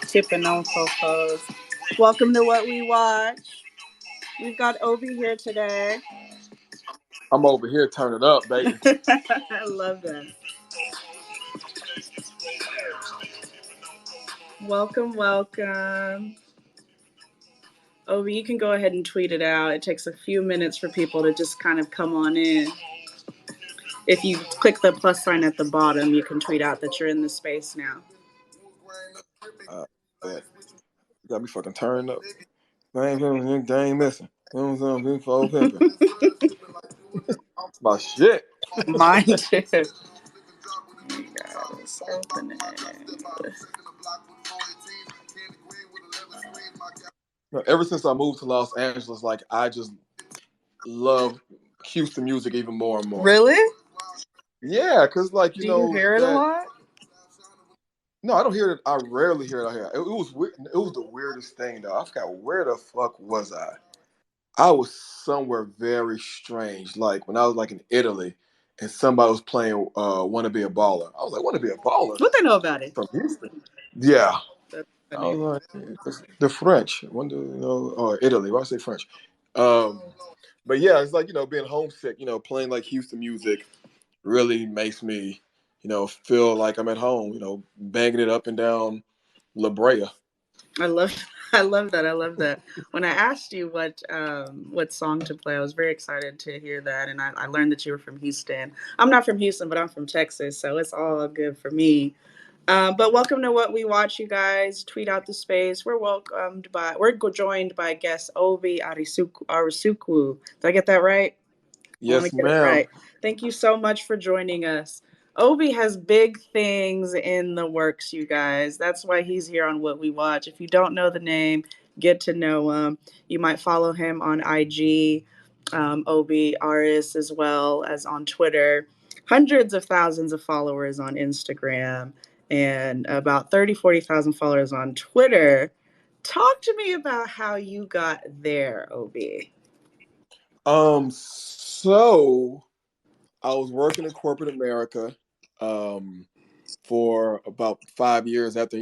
Tipping on Fofos. Welcome to What We Watch. We've got Obi here today. I'm over here turning up, baby. I love that. Welcome. Obi, you can go ahead and tweet it out. It takes a few minutes for people to just kind of come on in. If you click the plus sign at the bottom, you can tweet out that you're in the space now. You got me fucking turned up. They ain't missing. It's my shit. Mine too. Guys, open it. Ever since I moved to Los Angeles, like I just love Houston music even more and more. Really? Yeah, because like Do you hear it a lot? No, I don't hear it. I rarely hear it out here. It was weird. It was the weirdest thing though. I forgot where the fuck was I. I was somewhere very strange. Like when I was like in Italy, and somebody was playing "Want to Be a Baller." I was like, "Want to be a baller?" What they know about it? From Houston. Yeah. I was like, the French. Or Italy. Why I say French? But yeah, it's like being homesick. Playing like Houston music really makes me, feel like I'm at home. Banging it up and down La Brea. I love that. When I asked you what song to play, I was very excited to hear that, and I learned that you were from Houston. I'm not from Houston, but I'm from Texas, so it's all good for me. But welcome to What We Watch, you guys. Tweet out the space. We're joined by guest Obi Arisuku. Did I get that right? Yes, ma'am. Right. Thank you so much for joining us. Obi has big things in the works, you guys. That's why he's here on What We Watch. If you don't know the name, get to know him. You might follow him on IG, Obi Aris, as well as on Twitter. Hundreds of thousands of followers on Instagram and about 40,000 followers on Twitter. Talk to me about how you got there, Obi. So I was working in corporate America for about 5 years after,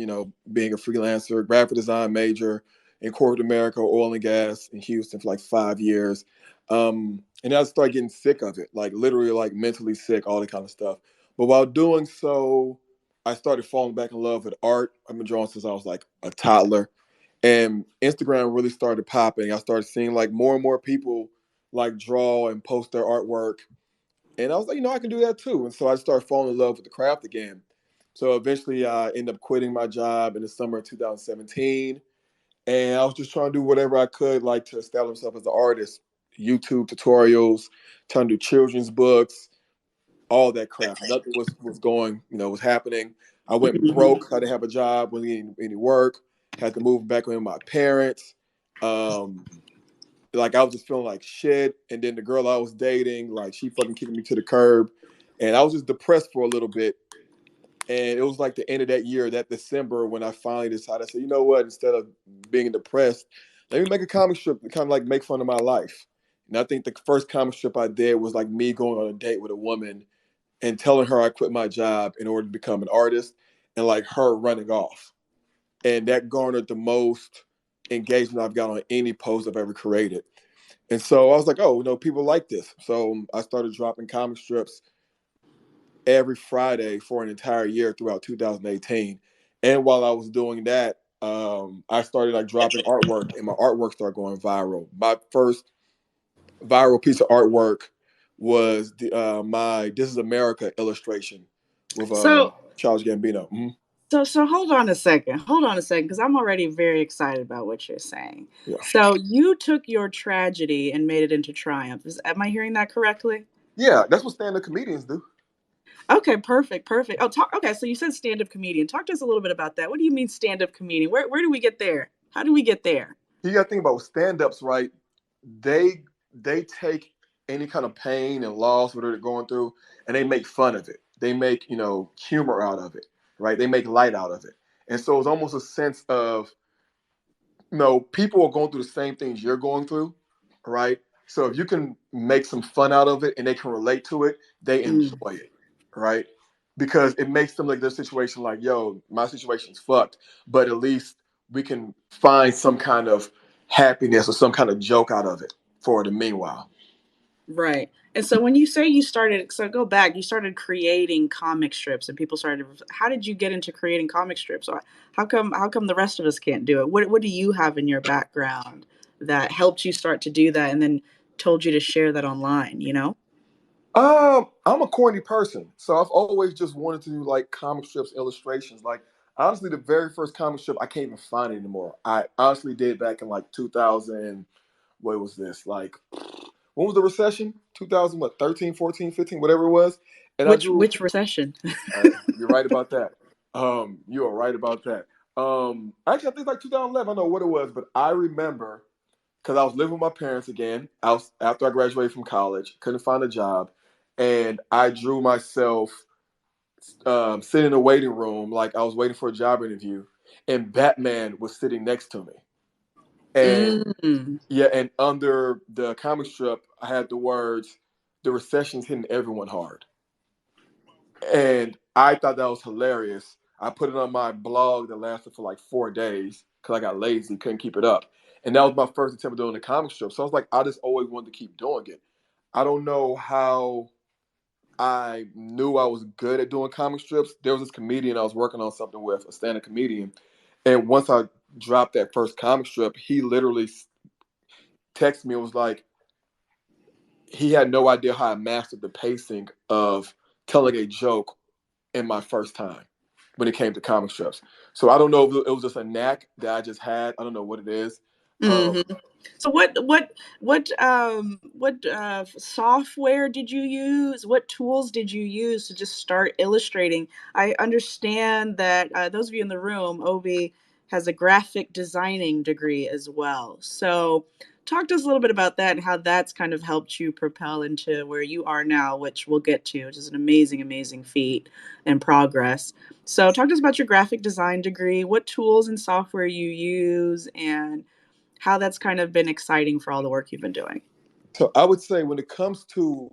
being a freelancer, graphic design major in corporate America, oil and gas in Houston for like 5 years. And I started getting sick of it, like literally like mentally sick, all that kind of stuff. But while doing so, I started falling back in love with art. I've been drawing since I was like a toddler. And Instagram really started popping. I started seeing like more and more people like draw and post their artwork. And I was like, I can do that too. And so I started falling in love with the craft again. So eventually I ended up quitting my job in the summer of 2017. And I was just trying to do whatever I could, like to establish myself as an artist. YouTube tutorials, trying to do children's books, all that crap. Nothing was going, was happening. I went broke. I didn't have a job, wasn't getting any work. Had to move back in with my parents. Like I was just feeling like shit. And then the girl I was dating, like she fucking kicked me to the curb. And I was just depressed for a little bit. And it was like the end of that year, that December, when I finally decided, I said, you know what, instead of being depressed, let me make a comic strip to kind of like make fun of my life. And I think the first comic strip I did was like me going on a date with a woman and telling her I quit my job in order to become an artist, and like her running off. And that garnered the most engagement I've got on any post I've ever created. And so I was like, oh, people like this. So I started dropping comic strips every Friday for an entire year throughout 2018. And while I was doing that, I started like dropping artwork, and my artwork started going viral. My first viral piece of artwork was my "This Is America" illustration with Charles Gambino. Mm-hmm. So hold on a second, because I'm already very excited about what you're saying. Yeah. So you took your tragedy and made it into triumph. Am I hearing that correctly? Yeah, that's what stand-up comedians do. Okay, perfect. Okay, so you said stand-up comedian. Talk to us a little bit about that. What do you mean stand-up comedian? Where do we get there? How do we get there? You got to think about stand-ups, right? They take any kind of pain and loss, whatever they're going through, and they make fun of it. They make humor out of it, right? They make light out of it, and so it's almost a sense of people are going through the same things you're going through, right? So if you can make some fun out of it and they can relate to it, they enjoy it, right? because it makes them like their situation like, yo, my situation's fucked, but at least we can find some kind of happiness or some kind of joke out of it for the meanwhile. Right. And so when you say you started, so go back, you started creating comic strips and people started, how did you get into creating comic strips? Or how come the rest of us can't do it? What do you have in your background that helped you start to do that and then told you to share that online, you know? I'm a corny person, so I've always just wanted to do like comic strips, illustrations. Like honestly, the very first comic strip I can't even find it anymore. I honestly did back in like 2000. What was this? Like when was the recession? 2000, what, 13, 14, 15, whatever it was. And I drew. Which recession? You're right about that. You are right about that. Actually, I think like 2011. I don't know what it was, but I remember because I was living with my parents again. After I graduated from college, couldn't find a job, and I drew myself sitting in a waiting room like I was waiting for a job interview, and Batman was sitting next to me. And Mm. yeah, and under the comic strip, I had the words, "The recession's hitting everyone hard." And I thought that was hilarious. I put it on my blog that lasted for like 4 days because I got lazy, couldn't keep it up. And that was my first attempt at doing the comic strip. So I was like, I just always wanted to keep doing it. I don't know how I knew I was good at doing comic strips. There was this comedian I was working on something with, a stand-up comedian. And once I dropped that first comic strip, he literally texted me and was like, he had no idea how I mastered the pacing of telling a joke in my first time when it came to comic strips. So I don't know if it was just a knack that I just had. I don't know what it is. Hmm. So what software did you use? What tools did you use to just start illustrating? I understand that those of you in the room, Obi has a graphic designing degree as well. So talk to us a little bit about that and how that's kind of helped you propel into where you are now, which we'll get to, which is an amazing, amazing feat and progress. So talk to us about your graphic design degree, what tools and software you use, and how that's kind of been exciting for all the work you've been doing. So I would say when it comes to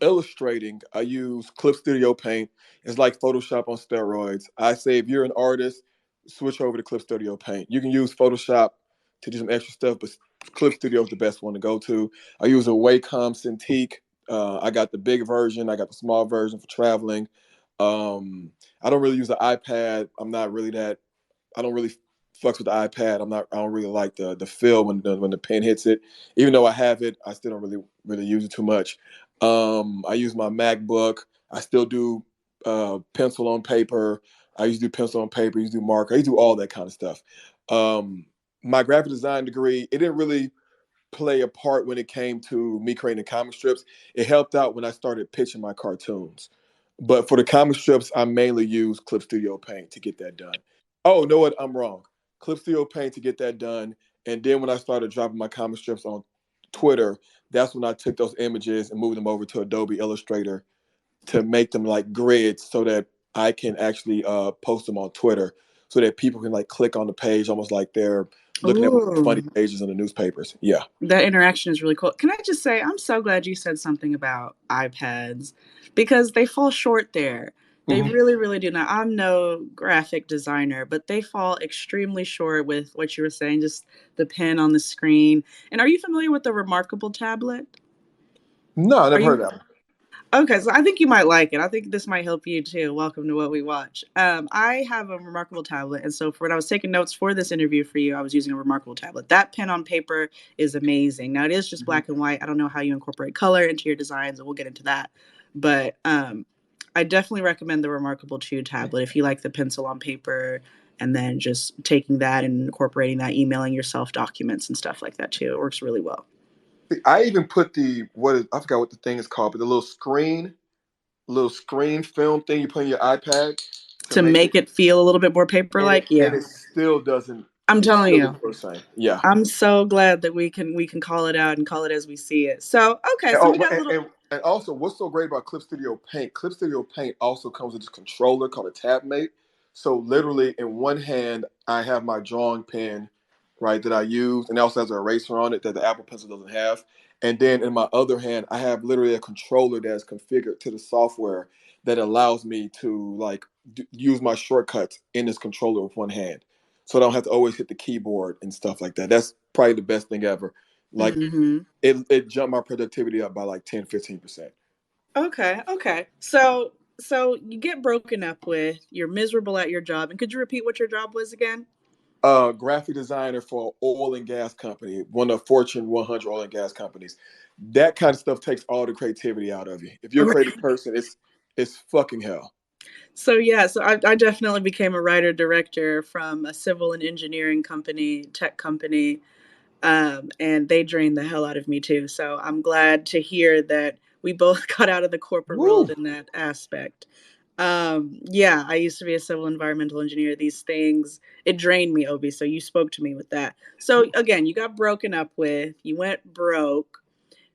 illustrating, I use Clip Studio Paint. It's like Photoshop on steroids. I say if you're an artist, switch over to Clip Studio Paint. You can use Photoshop to do some extra stuff, but Clip Studio is the best one to go to. I use a Wacom Cintiq. I got the big version. I got the small version for traveling. I don't really use the iPad. I'm not really that. I don't really fucks with the iPad. I'm not. I don't really like the feel when the pen hits it. Even though I have it, I still don't really use it too much. I use my MacBook. I still do pencil on paper. I used to do pencil on paper. I used to do marker. I used to do all that kind of stuff. Um, my graphic design degree, it didn't really play a part when it came to me creating comic strips. It helped out when I started pitching my cartoons. But for the comic strips, I mainly use Clip Studio Paint to get that done. Oh, know what? I'm wrong. Clip Studio Paint to get that done. And then when I started dropping my comic strips on Twitter, that's when I took those images and moved them over to Adobe Illustrator to make them like grids so that I can actually post them on Twitter so that people can like click on the page almost like they're looking at one of the funny Ooh, pages in the newspapers. Yeah. that interaction is really cool. Can I just say, I'm so glad you said something about iPads because they fall short there. They Mhm. really, really do. Now, I'm no graphic designer, but they fall extremely short with what you were saying, just the pen on the screen. And are you familiar with the Remarkable tablet? No, I Are never heard you of that. Okay, so I think you might like it. I think this might help you too. Welcome to What We Watch. I have a Remarkable tablet, and so for when I was taking notes for this interview for you, I was using a Remarkable tablet. That pen on paper is amazing. Now it is just Mhm. black and white. I don't know how you incorporate color into your designs, and we'll get into that. But I definitely recommend the Remarkable 2 tablet if you like the pencil on paper, and then just taking that and incorporating that, emailing yourself documents and stuff like that too. It works really well. See, I even put I forgot what the thing is called, but the little screen film thing you put in your iPad to To make it, make it feel a little bit more paper-like, and yeah. it still doesn't. I'm It telling still you. doesn't feel the same. Yeah. I'm so glad that we can call it out and call it as we see it. So, okay, And, so we got a little and also, what's so great about Clip Studio Paint? Clip Studio Paint also comes with this controller called a TabMate. So literally, in one hand, I have my drawing pen, right, that I use, and it also has an eraser on it that the Apple Pencil doesn't have. And then in my other hand, I have literally a controller that is configured to the software that allows me to like use my shortcuts in this controller with one hand, so I don't have to always hit the keyboard and stuff like that. That's probably the best thing ever. Like Mm-hmm. it jumped my productivity up by like 10-15%. Okay, okay. So you get broken up with, you're miserable at your job, and could you repeat what your job was again? Graphic designer for oil and gas company, one of Fortune 100 oil and gas companies. That kind of stuff takes all the creativity out of you. If you're a creative person, it's fucking hell. So yeah, so I definitely became a writer director from a civil and engineering company, tech company, and they drained the hell out of me too. So I'm glad to hear that we both got out of the corporate world Woo. in that aspect. Yeah, I used to be a civil environmental engineer. These things, it drained me, Obi. So you spoke to me with that. So again, you got broken up with, you went broke,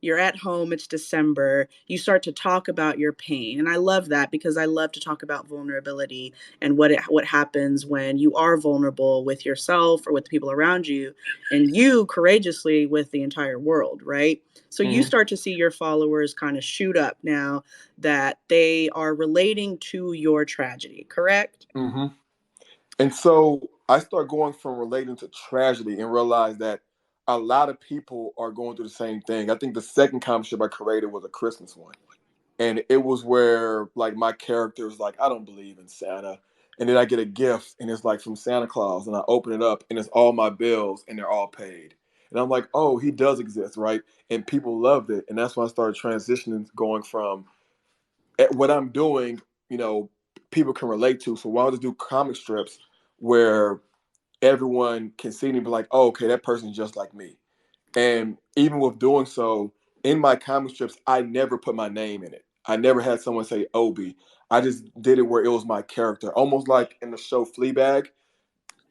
you're at home, it's December, you start to talk about your pain. And I love that because I love to talk about vulnerability and what happens when you are vulnerable with yourself or with the people around you, and you courageously with the entire world, right? So you Mm-hmm. start to see your followers kind of shoot up now that they are relating to your tragedy, correct? Mm-hmm. And so I start going from relating to tragedy and realize that a lot of people are going through the same thing. I think the second comic strip I created was a Christmas one. And it was where like my character is like, I don't believe in Santa. And then I get a gift and it's like from Santa Claus and I open it up and it's all my bills and they're all paid. And I'm like, oh, he does exist, right? And people loved it. And that's when I started transitioning, going from what I'm doing, you know, people can relate to. So why don't I just do comic strips where everyone can see me and be like, oh, okay, that person's just like me. And even with doing so, in my comic strips, I never put my name in it. I never had someone say Obi. I just did it where it was my character. Almost like in the show Fleabag,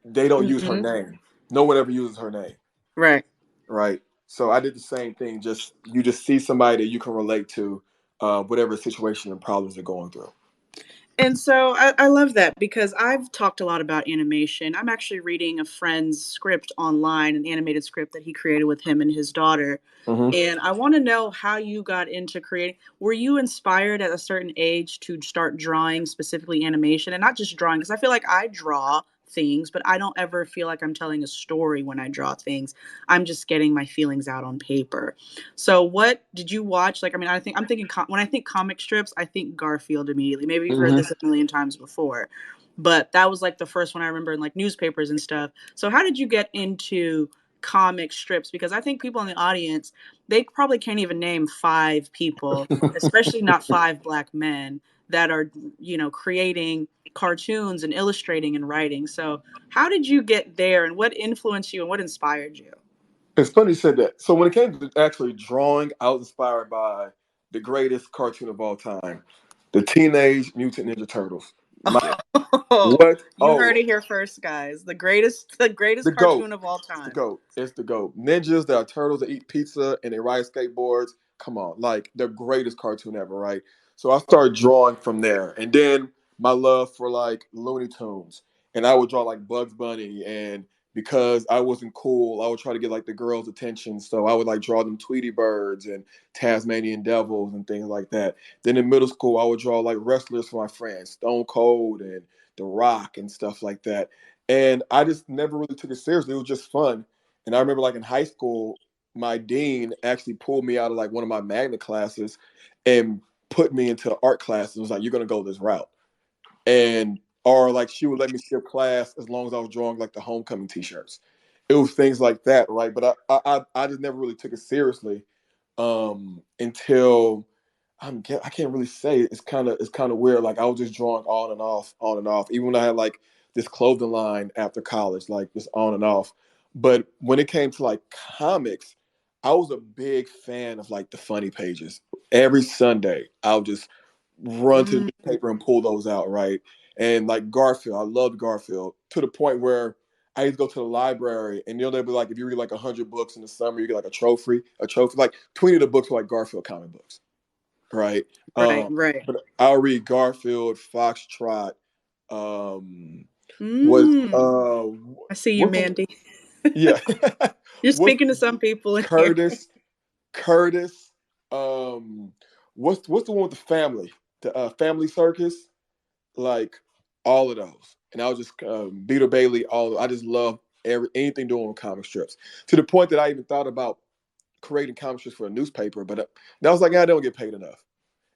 they don't use her Mm-hmm. name. No one ever uses her name, Right. right? So I did the same thing. Just you just see somebody that you can relate to, whatever situation and problems they're going through. And so I love that because I've talked a lot about animation. I'm actually reading a friend's script online, an animated script that he created with him and his daughter. Mm-hmm. And I want to know how you got into creating. Were you inspired at a certain age to start drawing specifically animation and not just drawing? Because I feel like I draw things, but I don't ever feel like I'm telling a story when I draw things. I'm just getting my feelings out on paper. So what did you watch? Like, I mean, I'm thinking when I think comic strips, I think Garfield immediately. Maybe you've heard Mm-hmm. this a million times before, but that was like the first one I remember in like newspapers and stuff. So how did you get into comic strips? Because I think people in the audience, they probably can't even name five people, especially not five black men that are, creating cartoons and illustrating and writing. So how did you get there and what influenced you and what inspired you? It's funny you said that. So when it came to actually drawing, I was inspired by the greatest cartoon of all time, the Teenage Mutant Ninja Turtles. My Oh, what? you heard Oh, it here first, guys. The greatest the goat. cartoon of all It's the time. goat. It's the goat. Ninjas that are turtles that eat pizza and they ride skateboards. Come on, like the greatest cartoon ever, right? So I started drawing from there, and then my love for like Looney Tunes, and I would draw like Bugs Bunny, and because I wasn't cool, I would try to get like the girls' attention, so I would like draw them Tweety Birds and Tasmanian Devils and things like that. Then in middle school, I would draw like wrestlers for my friends, Stone Cold and The Rock and stuff like that. And I just never really took it seriously. It was just fun. And I remember like in high school, my dean actually pulled me out of like one of my magnet classes and put me into art class and was like, you're gonna go this route. And or like she would let me skip class as long as I was drawing like the homecoming t-shirts. It was things like that, right? But I just never really took it seriously until I can't really say. It's kind of weird. Like I was just drawing on and off, on and off. Even when I had like this clothing line after college, like just on and off. But when it came to like comics, I was a big fan of like the funny pages. Every Sunday, I would just run to the Mm, newspaper and pull those out, right? And like Garfield, I loved Garfield to the point where I used to go to the library and they'd be like, if you read like 100 books in the summer, you get like a trophy. Like 20 of the books were like Garfield comic books, right? right, right. But I'll read Garfield, Foxtrot, um, was Mm, I see you, what's the Mandy. yeah, You're what's speaking to some people in here. Curtis, Curtis, um, what's the one with the family? the Family Circus, like all of those. And I was just Beetle Bailey. I just love anything doing with comic strips to the point that I even thought about creating comic strips for a newspaper. But I was like, I don't get paid enough.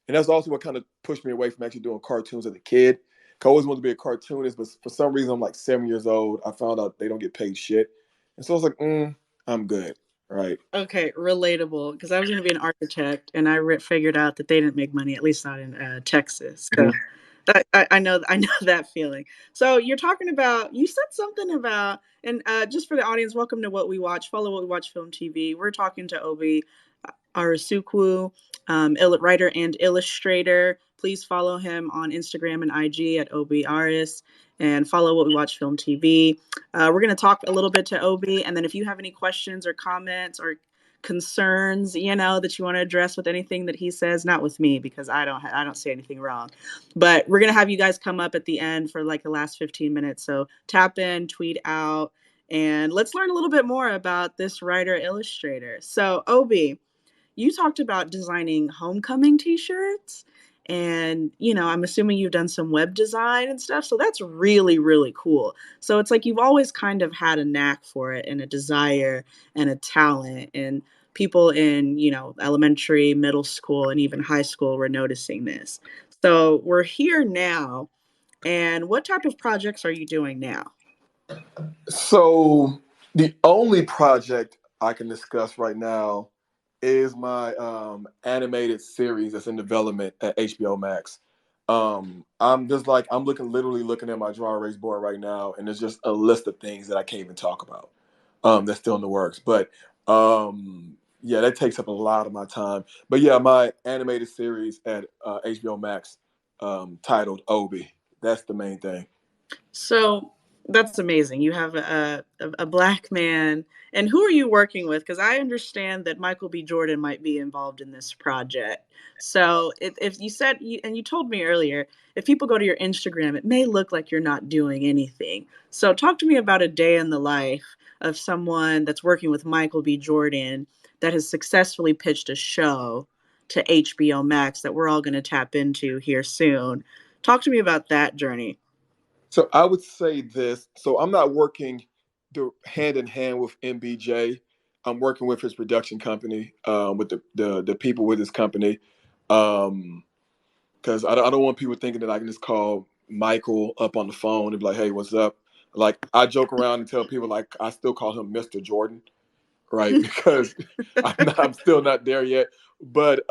And that's also what kind of pushed me away from actually doing cartoons as a kid. I always wanted to be a cartoonist, but for some reason, I'm like 7 years old. I found out they don't get paid shit. And so I was like, I'm good. Right. Okay, relatable. Because I was going to be an architect, and figured out that they didn't make money, at least not in Texas. So Mhm. I know I know that feeling. So you're talking about you said something about, and just for the audience, welcome to What We Watch. Follow What We Watch Film TV. We're talking to Obi Arasukwu, writer and illustrator. Please follow him on Instagram and IG at Obi Aris, and follow What We Watch Film TV. We're going to talk a little bit to Obi, and then if you have any questions or comments or concerns, that you want to address with anything that he says, not with me because I don't say anything wrong, but we're going to have you guys come up at the end for like the last 15 minutes. So tap in, tweet out, and let's learn a little bit more about this writer illustrator. So Obi, you talked about designing homecoming t-shirts, and I'm assuming you've done some web design and stuff, so that's really really cool. So it's like you've always kind of had a knack for it and a desire and a talent, and people in elementary, middle school, and even high school were noticing this. So we're here now, and what type of projects are you doing now? So the only project I can discuss right now is my animated series that's in development at HBO Max. I'm literally looking at my dry erase board right now, and there's just a list of things that I can't even talk about. That's still in the works, but yeah, that takes up a lot of my time. But yeah, my animated series at HBO Max, titled Obi. That's the main thing. So that's amazing. You have a black man. And who are you working with? Because I understand that Michael B. Jordan might be involved in this project. So if you said, and you told me earlier, if people go to your Instagram, it may look like you're not doing anything. So talk to me about a day in the life of someone that's working with Michael B. Jordan that has successfully pitched a show to HBO Max that we're all going to tap into here soon. Talk to me about that journey. So I would say this. So I'm not working hand in hand with MBJ. I'm working with his production company, with the people with his company, because I don't want people thinking that I can just call Michael up on the phone and be like, "Hey, what's up?" Like I joke around and tell people like I still call him Mr. Jordan, right? Because I'm still not there yet. But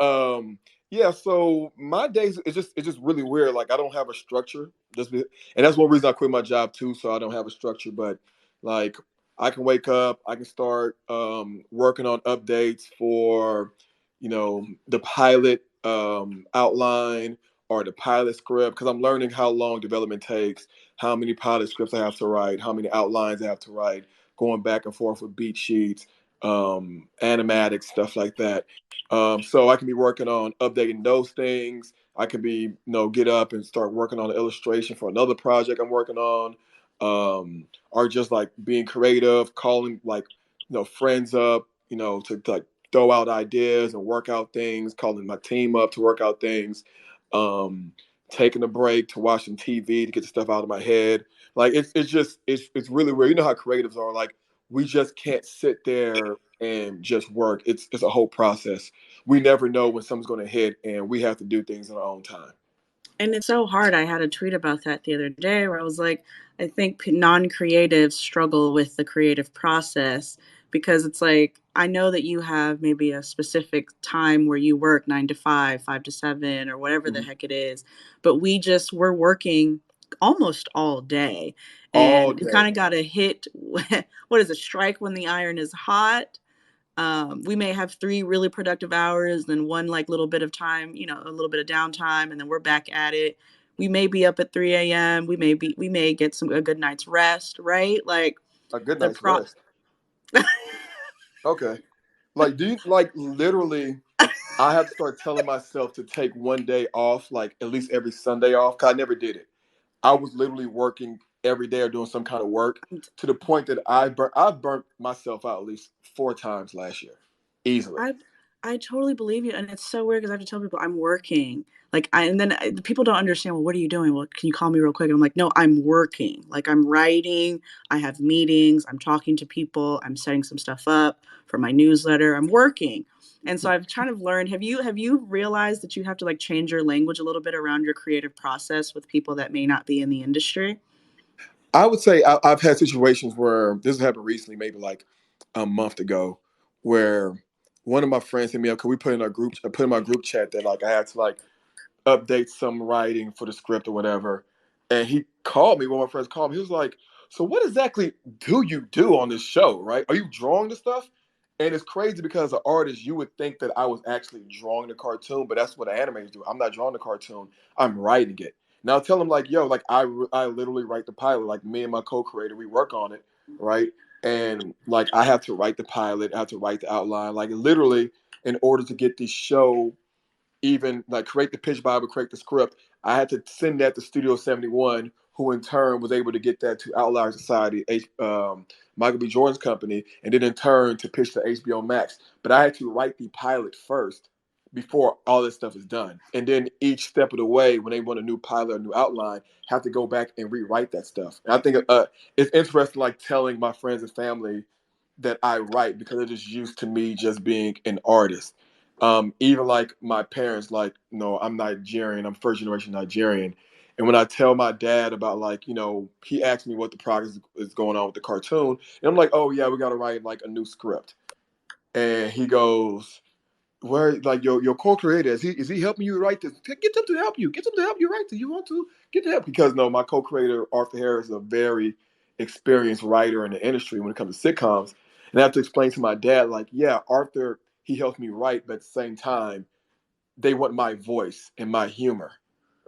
yeah, so my days it's just really weird. Like I don't have a structure. And that's one reason I quit my job too, so I don't have a structure. But like I can wake up, I can start working on updates for, the pilot outline or the pilot script because I'm learning how long development takes, how many pilot scripts I have to write, how many outlines I have to write, going back and forth with beat sheets, animatics, stuff like that. So I can be working on updating those things. I can be, get up and start working on an illustration for another project I'm working on, or just like being creative, calling like, friends up, to like throw out ideas and work out things, calling my team up to work out things, um, taking a break to watch some TV to get the stuff out of my head. Like it's really weird. You know how creatives are. Like we just can't sit there and just work. It's a whole process. We never know when something's going to hit, and we have to do things in our own time. And it's so hard. I had a tweet about that the other day where I was like, I think non creatives struggle with the creative process because it's like, I know that you have maybe a specific time where you work 9 to 5, 5 to 7, or whatever the Mhm. heck it is. But we're working almost all day. All And you day. kind of got to hit, what is it, strike when the iron is hot. We may have 3 really productive hours, then one like little bit of time, a little bit of downtime, and then we're back at it. We may be up at 3 a.m. We may get a good night's rest, right? Like A good the night's pro. rest. Okay. Like, do you like literally? I have to start telling myself to take one day off, like at least every Sunday off. Cause I never did it. I was literally working every day or doing some kind of work to the point that I've burnt myself out at least 4 times last year, easily. I I totally believe you, and it's so weird because I have to tell people I'm working. Like, and then people don't understand, well, what are you doing? Well, can you call me real quick? And I'm like, no, I'm working. Like, I'm writing, I have meetings, I'm talking to people, I'm setting some stuff up for my newsletter, I'm working. And so I've kind of learned, have you realized that you have to like change your language a little bit around your creative process with people that may not be in the industry? I would say I've had situations where this has happened recently, maybe like a month ago, where one of my friends hit me up because we put in my group chat that like I had to like update some writing for the script or whatever. And he called me, one of my friends called me. He was like, so what exactly do you do on this show, right? Are you drawing the stuff? And it's crazy because as an artist, you would think that I was actually drawing the cartoon, but that's what animators do. I'm not drawing the cartoon, I'm writing it. Now tell him like, yo, like I literally write the pilot. Like me and my co-creator, we work on it, right? And like I have to write the pilot, I have to write the outline, like literally in order to get this show even like create the pitch bible, create the script. I had to send that to Studio 71, who in turn was able to get that to Outlier Society, Michael B. Jordan's company, and then in turn to pitch to HBO Max. But I had to write the pilot first before all this stuff is done. And then each step of the way, when they want a new pilot, a new outline, have to go back and rewrite that stuff. And I think it's interesting, like telling my friends and family that I write because they're just used to me just being an artist. Even like my parents, like, no, I'm Nigerian, I'm first generation Nigerian. And when I tell my dad about like, he asked me what the progress is going on with the cartoon, and I'm like, oh yeah, we gotta write like a new script. And he goes, where like your co-creator is he helping you write this? Get them to help you. Get them to help you write this. You want to get the help because no, my co-creator Arthur Harris is a very experienced writer in the industry when it comes to sitcoms. And I have to explain to my dad like, yeah, Arthur, he helps me write, but at the same time, they want my voice and my humor,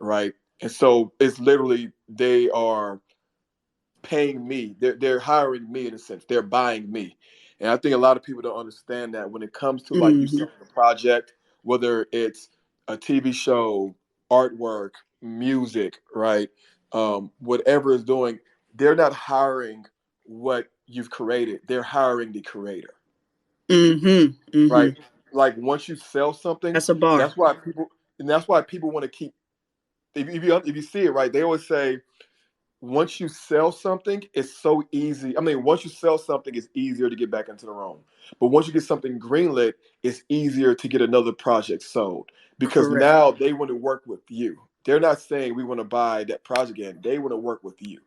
right? And so it's literally they are paying me. They're hiring me in a sense. They're buying me. And I think a lot of people don't understand that when it comes to like you Mm-hmm. selling a project, whether it's a TV show, artwork, music, right? Whatever is doing, they're not hiring what you've created. They're hiring the creator, Mm-hmm. right? Mm-hmm. Like once you sell something, That's a bar. that's why people, and that's why people want to keep. If you see it right, they always say once you sell something, it's so easy. I mean, once you sell something, it's easier to get back into the room. But once you get something greenlit, it's easier to get another project sold because Correct. now they want to work with you. They're not saying we want to buy that project in. They want to work with you.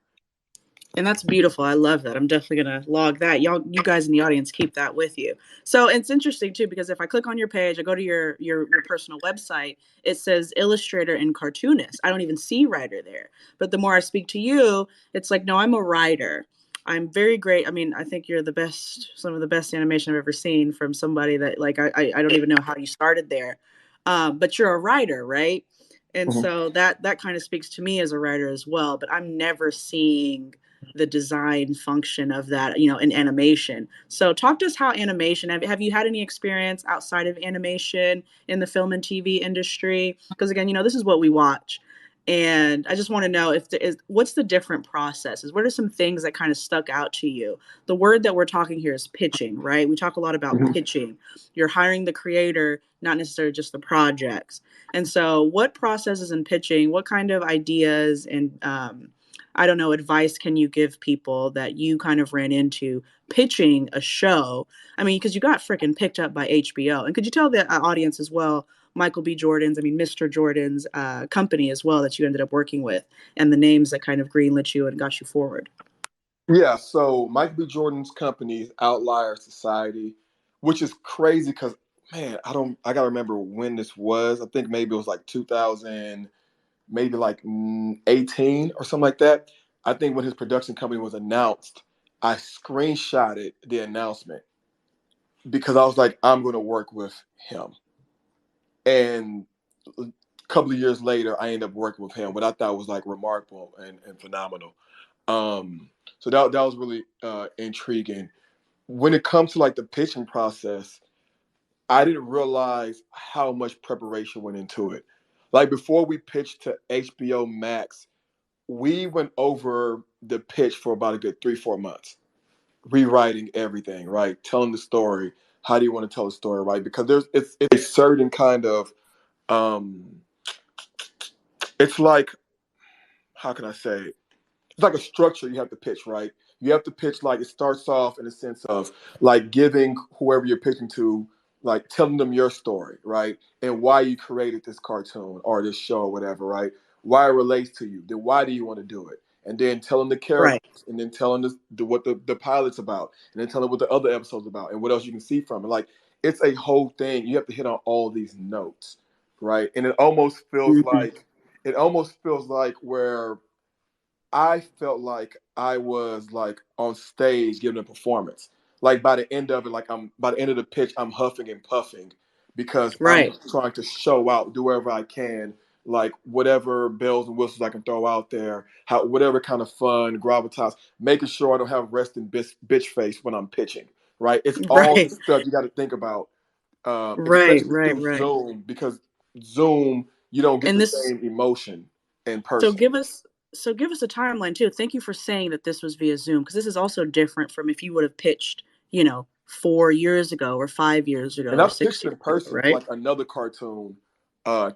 And that's beautiful. I love that. I'm definitely gonna log that. Y'all, you guys in the audience, keep that with you. So it's interesting too because if I click on your page, I go to your personal website. It says illustrator and cartoonist. I don't even see writer there. But the more I speak to you, it's like, no, I'm a writer. I'm very great. I mean, I think you're the best, some of the best animation I've ever seen from somebody that like I don't even know how you started there. But you're a writer, right? And Mhm. so that kind of speaks to me as a writer as well. But I'm never seeing the design function of that, in animation. So talk to us how animation, have you had any experience outside of animation in the film and TV industry? Because again, this is what we watch. And I just want to know if there is, what's the different processes? What are some things that kind of stuck out to you? The word that we're talking here is pitching, right? We talk a lot about Mhm. pitching. You're hiring the creator, not necessarily just the projects. And so what processes in pitching, what kind of ideas and I don't know, advice can you give people that you kind of ran into pitching a show? I mean, because you got freaking picked up by HBO. And could you tell the audience as well, Michael B. Jordan's, I mean, Mr. Jordan's company as well that you ended up working with and the names that kind of greenlit you and got you forward? Yeah, so Mike B. Jordan's company, Outlier Society, which is crazy because man, I gotta remember when this was. I think maybe it was like 2000, maybe like 18 or something like that. I think when his production company was announced, I screenshotted the announcement because I was like, I'm gonna work with him. And a couple of years later, I ended up working with him, what I thought was like remarkable and phenomenal. Um, so that was really intriguing. When it comes to like the pitching process, I didn't realize how much preparation went into it. Like before we pitched to HBO Max, we went over the pitch for about a good 3-4 months, rewriting everything, right? Telling the story. How do you want to tell the story, right? Because it's a certain kind of um it's like, how can I say it? It's like a structure you have to pitch, right? You have to pitch like it starts off in a sense of like giving whoever you're pitching to, like telling them your story, right? And why you created this cartoon or this show or whatever, right? Why it relates to you. Then why do you want to do it? And then telling the Right. characters, and then telling what the pilot's about, and then telling what the other episodes about, and what else you can see from it. Like it's a whole thing. You have to hit on all these notes, right? And Mhm. it almost feels like where I felt like I was like on stage giving a performance. Like by the end of it, like I'm by the end of the pitch, I'm huffing and puffing because I'm Right. trying to show out, do whatever I can, like whatever bells and whistles I can throw out there, how whatever kind of fun, gravitas, making sure I don't have resting bitch face when I'm pitching. Right? It's all the Right. stuff you got to think about, Right. especially Right. through Right. Zoom because Zoom you don't get And the this, same emotion in so person. give us, so give us a timeline too. Thank you for saying that this was via Zoom, because this is also different from if you would have pitched, 4 years ago or 5 years ago And or I've six pitched years in ago, person for right? like another cartoon,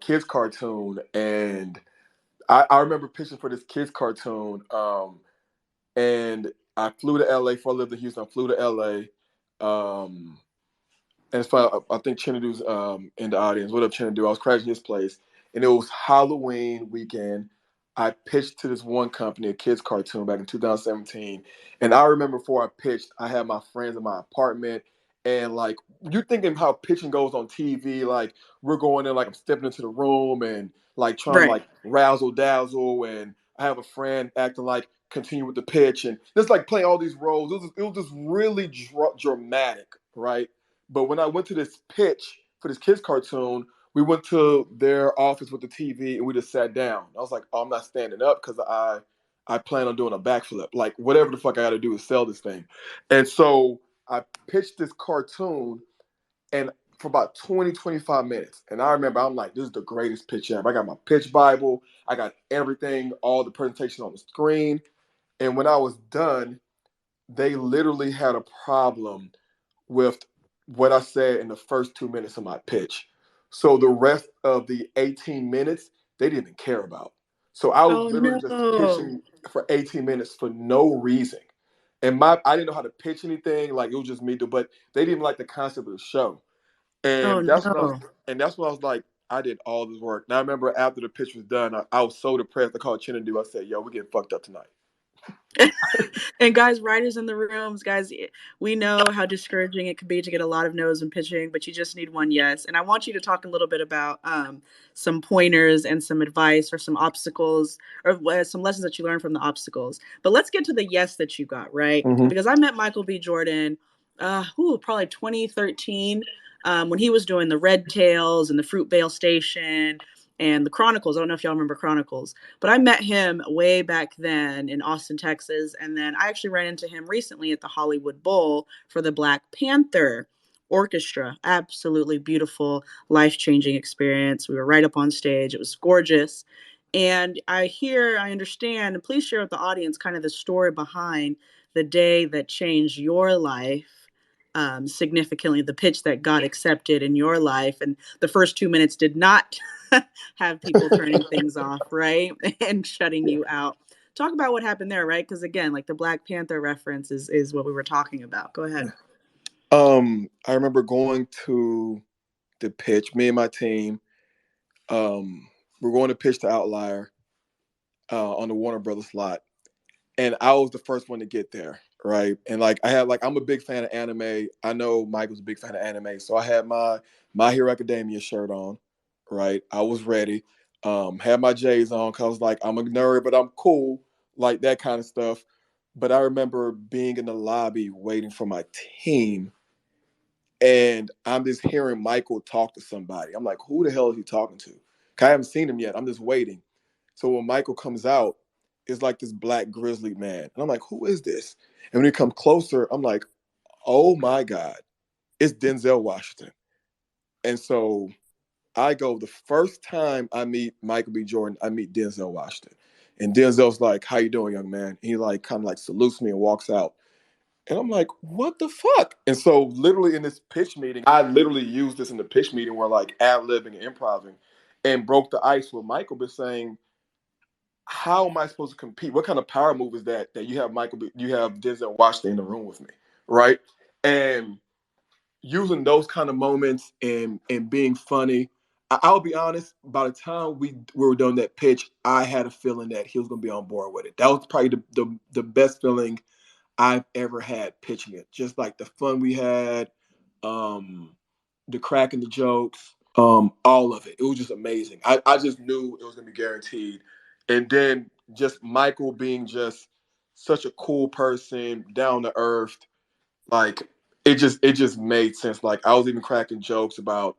kids cartoon, and I remember pitching for this kids cartoon, and I flew to LA for I lived in Houston. I flew to LA, and it's fun. I think Chinnadu's in the audience. What up, Chinnadu? I was crashing his place, and it was Halloween weekend. I pitched to this one company, a kids cartoon, back in 2017. And I remember before I pitched, I had my friends in my apartment, and like you're thinking how pitching goes on TV, like we're going in, like I'm stepping into the room and like trying to Right. like razzle dazzle, and I have a friend acting like continue with the pitch, and just like playing all these roles. It was just really dramatic, right? But when I went to this pitch for this kids cartoon, we went to their office with the TV and we just sat down. I was like, oh, I'm not standing up because I plan on doing a backflip. Like whatever the fuck I got to do to sell this thing. And so I pitched this cartoon and for about 20, 25 minutes. And I remember I'm like, this is the greatest pitch ever. I got my pitch Bible. I got everything, all the presentation on the screen. And when I was done, they literally had a problem with what I said in the first 2 minutes of my pitch. So the rest of the 18 minutes, they didn't care about. So I was Oh literally just no. pitching for 18 minutes for no reason. And I didn't know how to pitch anything, like it was just me do, but they didn't like the concept of the show. Oh And no. that's when I was like, I did all this work. Now I remember after the pitch was done, I was so depressed. I called Chinadu. I said, yo, we're getting fucked up tonight. And guys, writers in the rooms, guys, we know how discouraging it could be to get a lot of no's in pitching, but you just need one yes. And I want you to talk a little bit about some pointers and some advice or some obstacles or some lessons that you learned from the obstacles. But let's get to the yes that you got, right? Mm-hmm. Because I met Michael B. Jordan, probably 2013, when he was doing the Red Tails and the Fruitvale Station and the Chronicles. I don't know if y'all remember Chronicles, but I met him way back then in Austin, Texas. And then I actually ran into him recently at the Hollywood Bowl for the Black Panther orchestra. Absolutely beautiful, life-changing experience. We were right up on stage. It was gorgeous. And I understand, and please share with the audience kind of the story behind the day that changed your life significantly, the pitch that got accepted in your life. And the first 2 minutes did not have people turning things off, right? And shutting you out. Talk about what happened there, right? Because again, like the Black Panther reference is what we were talking about. Go ahead. I remember going to the pitch, me and my team. We're going to pitch the Outlier on the Warner Brothers lot, and I was the first one to get there, right? And like I'm a big fan of anime. I know Mike was a big fan of anime, so I had my My Hero Academia shirt on, right? I was ready. Had my J's on because like I'm a nerd, but I'm cool, like that kind of stuff. But I remember being in the lobby waiting for my team, and I'm just hearing Michael talk to somebody. I'm like, who the hell is he talking to? 'Cause I haven't seen him yet. I'm just waiting. So when Michael comes out, it's like this black grizzly man. And I'm like, who is this? And when he comes closer, I'm like, oh my God, it's Denzel Washington. And so I go, the first time I meet Michael B. Jordan, I meet Denzel Washington. And Denzel's like, how you doing, young man? And he like kind of like salutes me and walks out. And I'm like, what the fuck? And so literally in this pitch meeting, I literally used this in the pitch meeting where like ad libbing and improvising and broke the ice with Michael by saying, how am I supposed to compete? What kind of power move is that you have you have Denzel Washington in the room with me, right? And using those kind of moments and being funny. I'll be honest. By the time we were done that pitch, I had a feeling that he was going to be on board with it. That was probably the best feeling I've ever had pitching it. Just like the fun we had, um, the cracking the jokes, all of it. It was just amazing. I just knew it was going to be guaranteed. And then just Michael being just such a cool person, down to earth, like it just made sense. Like I was even cracking jokes about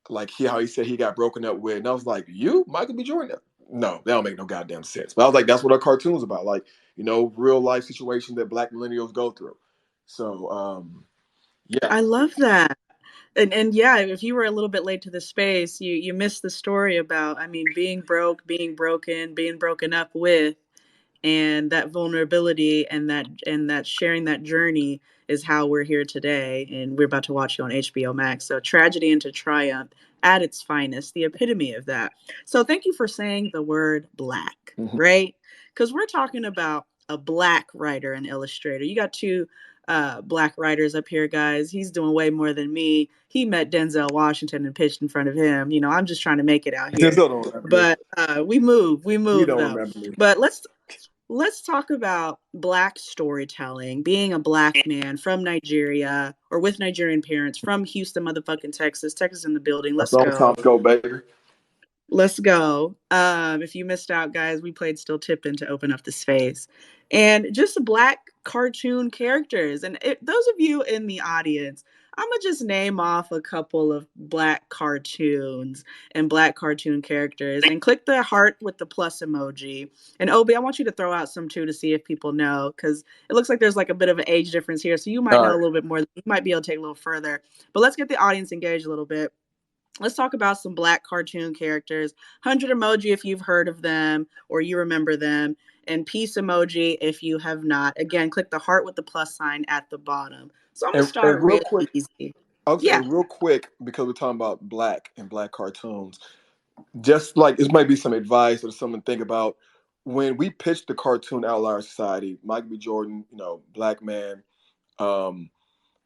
like how he said he got broken up with, and I was like, "You, Michael B. Jordan?" No, that don't make no goddamn sense. But I was like, "That's what our cartoon's about, like real life situations that Black millennials go through." So, yeah, I love that. And yeah, if you were a little bit late to the space, you missed the story about, I mean, being broke, being broken, being broken up with, and that vulnerability and that sharing that journey is how we're here today, and we're about to watch you on HBO Max. So tragedy into triumph at its finest, the epitome of that. So thank you for saying the word black, hmm right? Because we're talking about a black writer and illustrator. You got two black writers up here, guys. He's doing way more than me. He met Denzel Washington and pitched in front of him. I'm just trying to make it out here. Denzel don't remember me. But we He move don't though. remember me. But let's talk about black storytelling, being a black man from Nigeria or with Nigerian parents from Houston, motherfucking Texas. Texas in the building. That's Let's long time go. ago, baby. Let's go. If you missed out, guys, we played Still Tippin' to open up the space. And just black cartoon characters. And those of you in the audience, I'm going to just name off a couple of black cartoons and black cartoon characters and click the heart with the plus emoji. And Obi, I want you to throw out some too to see if people know, because it looks like there's like a bit of an age difference here. So you might All know a right. little bit more. You might be able to take a little further. But let's get the audience engaged a little bit. Let's talk about some black cartoon characters. 100 emoji if you've heard of them or you remember them, and peace emoji if you have not. Again, click the heart with the plus sign at the bottom. So I'm gonna And start real real quick, easy. I would say Yeah. real quick because we're talking about black and black cartoons. Just like this might be some advice or something to think about when we pitched the Cartoon Outlier Society. Michael B. Jordan, black man. Um,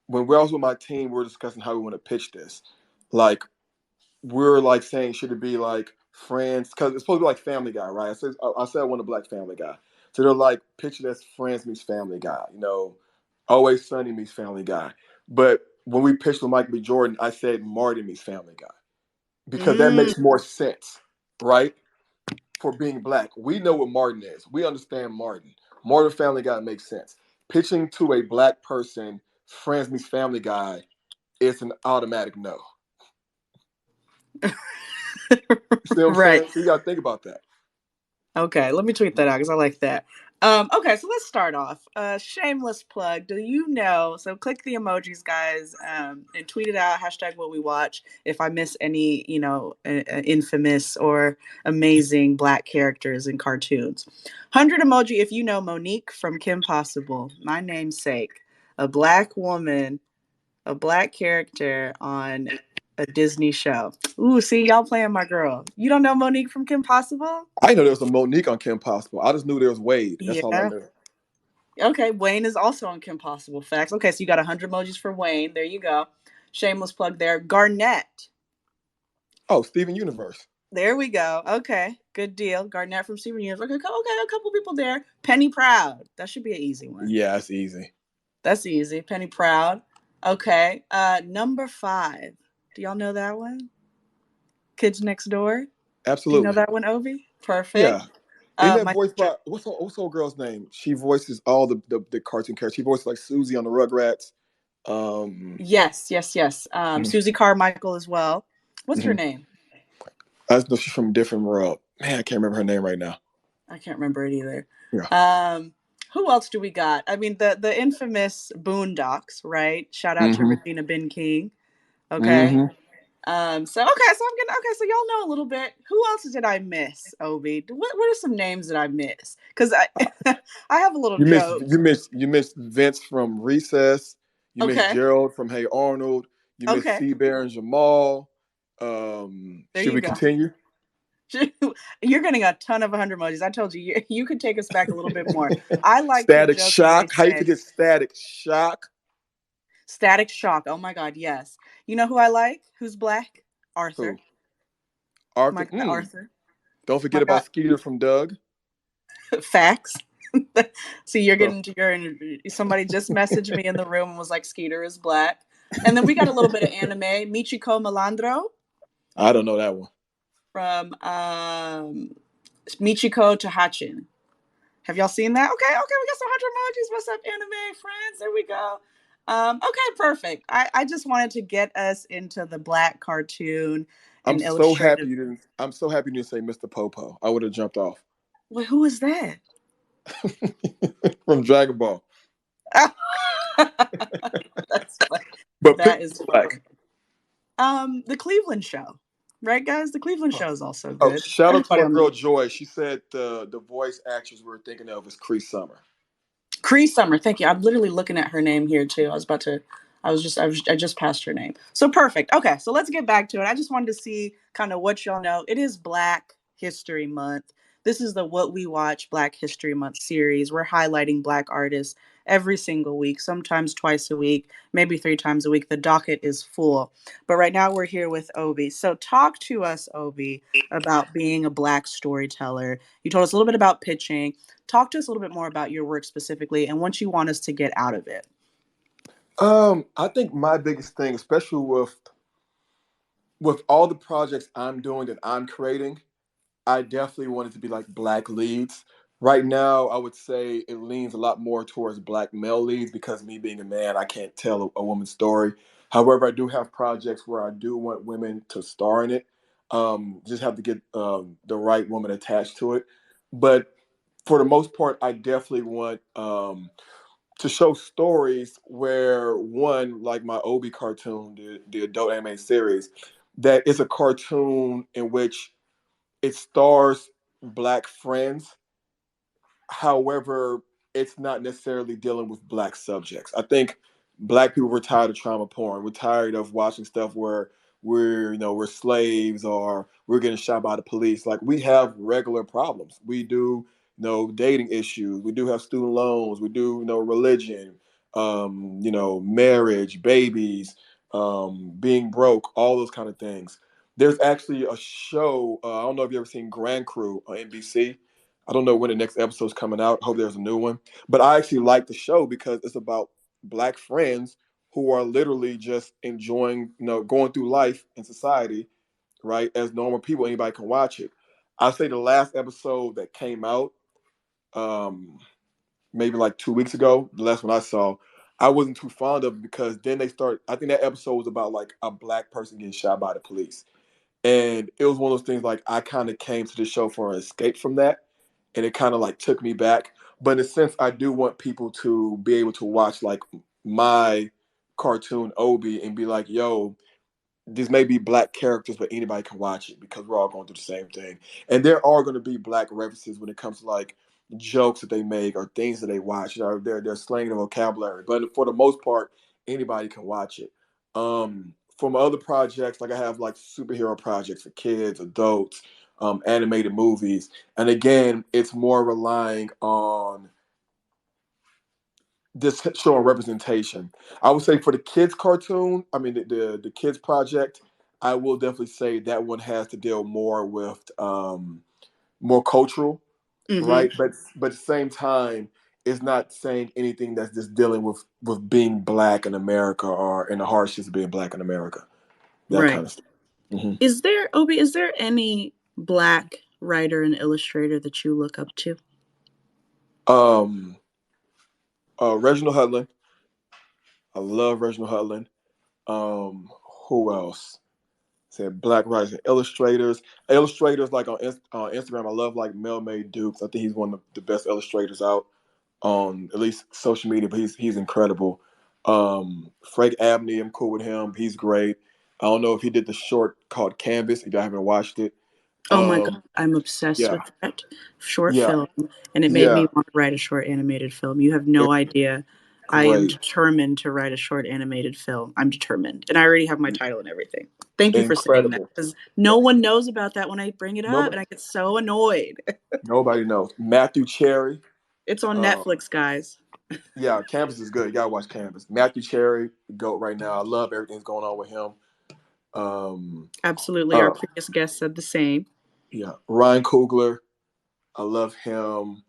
when we're also with my team, we're discussing how we want to pitch this. Like we're like saying, should it be like Friends? Because it's supposed to be like Family Guy, right? I said I want a black Family Guy. So they're like picture it as Friends meets Family Guy. Always Sunny meets Family Guy. But when we pitched with Michael B. Jordan, I said Marty meets Family Guy because that Mm. makes more sense, right? For being black, we know what Martin is. We understand Martin. Martin Family Guy makes sense. Pitching to a black person, Friends meets Family Guy, is an automatic no. You see what I'm Right. saying? So you got to think about that. Okay, let me tweet that out because I like that. Okay, so let's start off. Shameless plug. Do you know? So click the emojis, guys, and tweet it out. Hashtag what we watch. If I miss any, infamous or amazing black characters in cartoons. 100 emoji if you know Monique from Kim Possible. My namesake. A black woman, a black character on a Disney show. Ooh, see, y'all playing my girl. You don't know Monique from Kim Possible? I know there was a Monique on Kim Possible. I just knew there was Wade. That's all I Yeah. knew. Okay, Wayne is also on Kim Possible Facts. Okay, so you got 100 emojis for Wayne. There you go. Shameless plug there. Garnett. Oh, Steven Universe. There we go. Okay, good deal. Garnett from Steven Universe. Okay, a couple people there. Penny Proud. That should be an easy one. Yeah, that's easy. That's easy. Penny Proud. Okay. Number 5. Do y'all know that one? Kids Next Door. Do you know Absolutely. that one, Ovi? Yeah. Perfect. Isn't that My voiced by what's old girl's name? She voices all the cartoon characters. She voices like Susie on the Rugrats. Um, yes. mhm, Susie Carmichael as well. What's her mhm. name? I just know she's from a different world. Man, I can't remember her name right now. I can't remember it either. Yeah. Um, who else do we got? I mean, the infamous Boondocks, right? Shout out to Mm-hmm. Regina Ben King. Okay. Mm-hmm. So I'm getting okay. So y'all know a little bit. Who else did I miss, Obi? What are some names that I miss? Because I I have a little You missed joke. Vince from Recess. You missed Okay. Gerald from Hey Arnold. You missed Okay. C Bear and Jamal. There Should you we go. continue? You're getting a ton of 100 emojis. I told you, you could take us back a little bit more. I like the Static joke that they Shock. How you say. forget Static Shock? Static Shock. Oh my God, yes. You know who I like? Who's black? Who? Arthur. My Arthur. guy Arthur. Don't forget My about God. Skeeter from Doug. Facts. See, you're So getting to your interview. Somebody just messaged me in the room and was like, Skeeter is black. And then we got a little bit of anime. Michiko Malandro I don't know that one. from Michiko to Hachin. Have y'all seen that? Okay, we got some 100 emojis. What's up, anime friends? There we go. Okay, perfect. I just wanted to get us into the black cartoon I'm and so happy illustrative. you didn't. I'm so happy you didn't say Mr. Popo. I would have jumped off. Wait, who is that? From Dragon Ball. That's funny. But That Pitch is Black. the Cleveland Show, right, guys? The Cleveland Show is also Oh, good. shout out to Everybody my on girl Joy. She said the voice actress we were thinking of is Cree Summer. Cree Summer. Thank you. I'm literally looking at her name here too. I just passed her name. So perfect. Okay, so let's get back to it. I just wanted to see kind of what y'all know. It is Black History Month. This is the What We Watch Black History Month series. We're highlighting Black artists every single week, sometimes twice a week, maybe 3 times a week. The docket is full. But right now we're here with Obi. So talk to us, Obi, about being a Black storyteller. You told us a little bit about pitching. Talk to us a little bit more about your work specifically and what you want us to get out of it. I think my biggest thing, especially with all the projects I'm doing that I'm creating, I definitely want it to be like black leads. Right now, I would say it leans a lot more towards black male leads because me being a man, I can't tell a woman's story. However, I do have projects where I do want women to star in it. Just have to get the right woman attached to it. But for the most part, I definitely want to show stories where one, like my Obi cartoon, the adult anime series, that is a cartoon in which it stars black friends. However, it's not necessarily dealing with black subjects. I think black people were tired of trauma porn. We're tired of watching stuff where we're slaves or we're getting shot by the police. Like we have regular problems. We do dating issues. We do have student loans. We do religion, marriage, babies, being broke, all those kind of things. There's actually a show. I don't know if you ever seen Grand Crew on NBC. I don't know when the next episode's coming out. Hope there's a new one. But I actually like the show because it's about black friends who are literally just enjoying, going through life in society, right? As normal people, anybody can watch it. I'll say the last episode that came out, um, maybe like 2 weeks ago, the last one I saw, I wasn't too fond of it because then they start. I think that episode was about like a black person getting shot by the police. And it was one of those things like I kind of came to the show for an escape from that. And it kind of like took me back. But in a sense, I do want people to be able to watch like my cartoon Obi and be like, yo, these may be black characters, but anybody can watch it because we're all going through the same thing. And there are going to be black references when it comes to like jokes that they make or things that they watch. They're slang the vocabulary. But for the most part, anybody can watch it. For my other projects, like I have like superhero projects for kids, adults, animated movies. And again, it's more relying on this showing representation. I would say for the kids cartoon, I mean the kids project, I will definitely say that one has to deal more with more cultural, Mm-hmm. right? But at the same time, it's not saying anything that's just dealing with being black in America or in the hardships of being black in America, that Right. kind of stuff. Hmm. Is there any black writer and illustrator that you look up to? Um, Reginald Hudlin, I love Reginald Hudlin. Um, who else? Said black writers and illustrators. Illustrators like on Instagram, I love like Mel May Dukes. I think he's one of the best illustrators out on at least social media, but he's incredible. Frank Abney, I'm cool with him. He's great. I don't know if he did the short called Canvas, if you haven't watched it. Oh my God, Um, I'm obsessed yeah, with that short yeah, film, and it made yeah. me want to write a short animated film. You have no idea. I am Great. determined to write a short animated film. I'm determined. And I already have my title and everything. Thank you for saying that, Incredible. because no one knows about that when I bring it up, Nobody, and I get so annoyed. nobody knows. Matthew Cherry. It's on Um, Netflix, guys. yeah, Canvas is good. You gotta watch Canvas. Matthew Cherry, the GOAT right now. I love everything's going on with him. Um, Absolutely. Our uh, previous guest said the same. yeah, Ryan Coogler. I love him.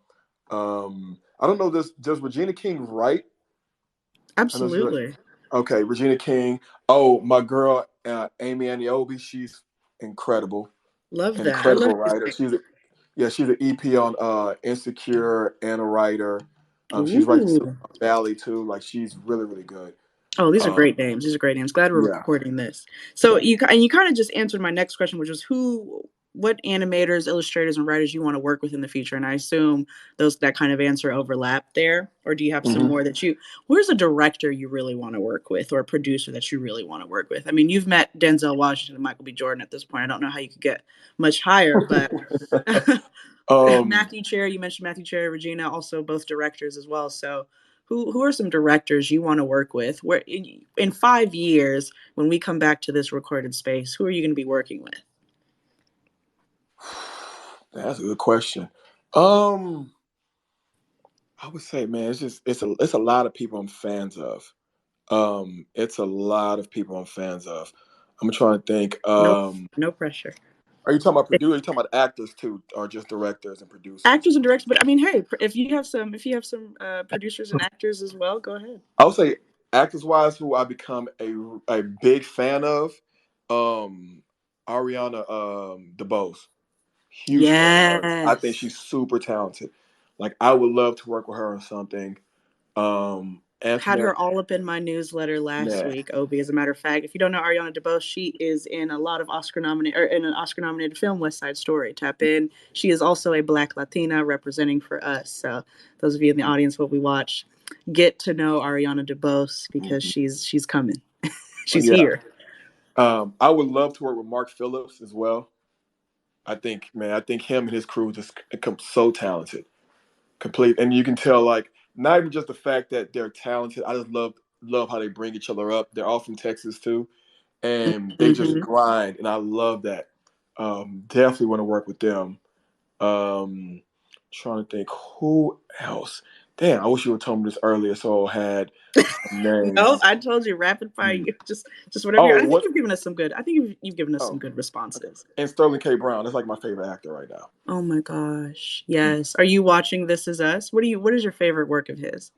I don't know this. Does Regina King write? I know she write. Absolutely. Okay, Regina King. Oh, my girl, Amy Aniobi. She's incredible. Love that. I love Incredible writer. music. She's an EP on Insecure and a writer. She's writing Ooh. Silicon Valley too. Like she's really, really good. Oh, these are Um, great names. These are great names. Glad we're yeah. recording this. So you kind of just answered my next question, which was what animators, illustrators, and writers you want to work with in the future. And I assume that kind of answer overlap there, or do you have some hmm more that you? Where's a director you really want to work with, or a producer that you really want to work with? I mean, you've met Denzel Washington and Michael B. Jordan at this point. I don't know how you could get much higher, but um, Matthew Cherry, you mentioned Matthew Cherry, Regina, also both directors as well. So who are some directors you want to work with? Where in 5 years, when we come back to this recorded space, who are you going to be working with? that's a good question. Um, I would say, man, it's a lot of people I'm fans of. It's a lot of people I'm fans of. I'm trying to think. No, no pressure. Are you talking about producers? Are you talking about actors too, or just directors and producers? Actors and directors, but I mean, hey, if you have some producers and actors as well, go ahead. I would say actors wise, who I become a big fan of, um, Ariana DeBose. Huge fan of hers. I think Yes. she's super talented. Like I would love to work with her on something. Had Antoinette, her all up in my newsletter last man, week, Obi. As a matter of fact, if you don't know Ariana DeBose, she is in a lot of Oscar nominated or in an Oscar nominated film, West Side Story. Tap in. She is also a Black Latina representing for us. So those of you in the audience, what we watch, get to know Ariana DeBose because she's coming. She's yeah. here. I would love to work with Mark Phillips as well. I think, man, I think him and his crew just become so talented, complete, and you can tell like not even just the fact that they're talented. I just love how they bring each other up. They're all from Texas too, and they just Mm-hmm. grind, and I love that. Definitely want to work with them. Um, Trying to think who else. Damn, I wish you would told me this earlier, so I had some No, names. I told you rapid fire. Hmm. You just whatever. Oh, I think what? you've given us some good. I think you've given us some Oh, good okay. responses. And Sterling K. Brown. That's like my favorite actor right now. Oh my gosh. Hmm. Yes. Are you watching This Is Us? What is your favorite work of his?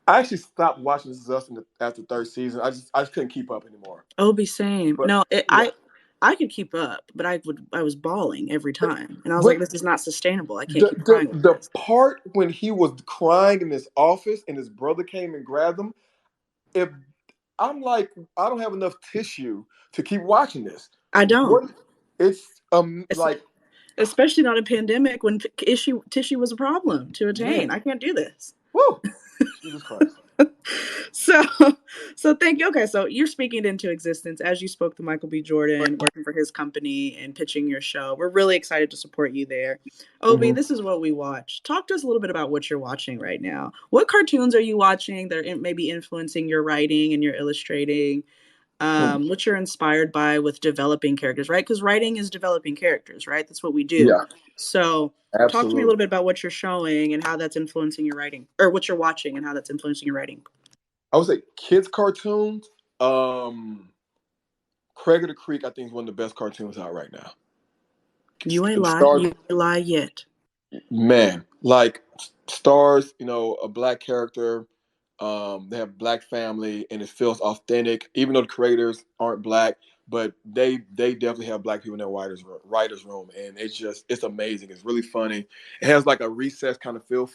I actually stopped watching This Is Us after the third season. I just couldn't keep up anymore. Obi, same. But No, yeah, I could keep up, but I was bawling every time. And I was like, but this is not sustainable. I can't the keep the crying over the this. part when he was crying in his office and his brother came and grabbed him, if I'm like, I don't have enough tissue to keep watching this. I don't. What? It's It's like, especially not a pandemic when tissue was a problem to attain. man, I can't do this. whoo, Jesus Christ. So so thank you. Okay, so you're speaking it into existence as you spoke to Michael B. Jordan, working for his company and pitching your show. We're really excited to support you there. Obi, hmm this is what we watch. Talk to us a little bit about what you're watching right now. What cartoons are you watching that are maybe influencing your writing and your illustrating? What you're inspired by with developing characters, right? Because writing is developing characters, right? That's what we do. Yeah, So talk to me a absolutely. little bit about what you're showing and how that's influencing your writing, or what you're watching and how that's influencing your writing. I would say kids cartoons. Craig of the Creek, I think, is one of the best cartoons out right now. You ain't It lie. stars, You ain't lie yet. man, like stars, a black character. They have black family, and it feels authentic, even though the creators aren't black. But they definitely have black people in their writers room, and it's amazing. It's really funny. It has like a recess kind of feel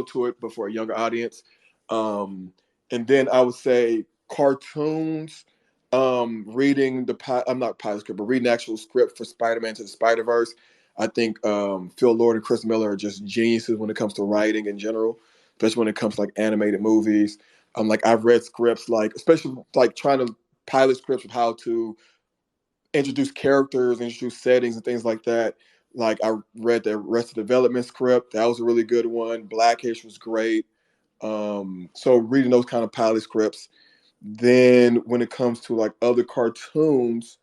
to it, but for a younger audience. Um, and then I would say cartoons. Reading I'm not pilot script, but reading the actual script for Spider-Man to the Spider-Verse. I think Phil Lord and Chris Miller are just geniuses when it comes to writing in general, especially when it comes to like animated movies. Like I've read scripts, like especially like trying to pilot scripts of how to introduce characters, introduce settings, and things like that. Like I read the Arrested Development script. That was a really good one. Blackish was great. So reading those kind of pilot scripts. Then when it comes to like other cartoons,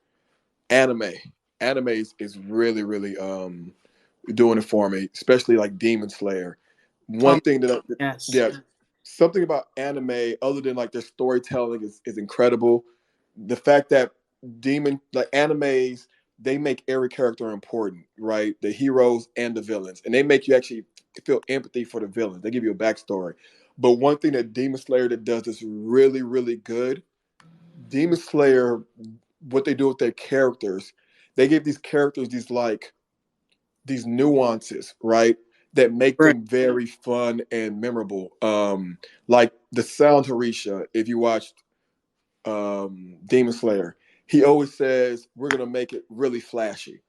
anime, anime is really really doing it for me, especially like Demon Slayer. Oh, One thing that yes. yeah, something about anime other than like their storytelling is incredible. The fact that demon like animes, they make every character important, right? The heroes and the villains, and they make you actually feel empathy for the villains. They give you a backstory. But one thing that Demon Slayer that does this really really good, Demon Slayer, what they do with their characters, they give these characters these nuances, right? That make Right. them very fun and memorable. Like the sound Harisha, if you watched Demon Slayer, he always says, "We're gonna make it really flashy."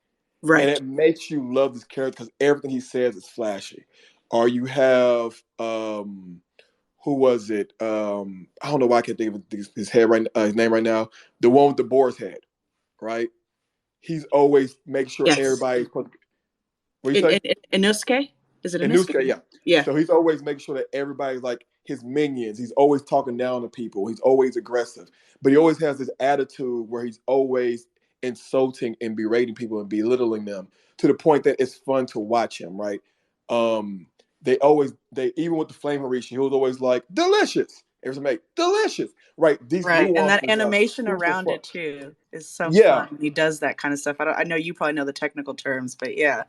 And Right. it makes you love this character because everything he says is flashy. Or you have who was it? I don't know why I can't think of his head right his name right now. The one with the boar's head, right? He's always make sure Yes. everybody's what do you say? Inosuke? Is it Inosuke? Inusuke, yeah. Yeah. So he's always making sure that everybody's like his minions. He's always talking down to people. He's always aggressive, but he always has this attitude where he's always insulting and berating people and belittling them to the point that it's fun to watch him. Right? Um, they even with the flame Harisha, he was always like delicious. Every make delicious. Right? These Right. And that nuances are animation super around fun. it too is so Yeah, fun. He does that kind of stuff. I know you probably know the technical terms, but yeah.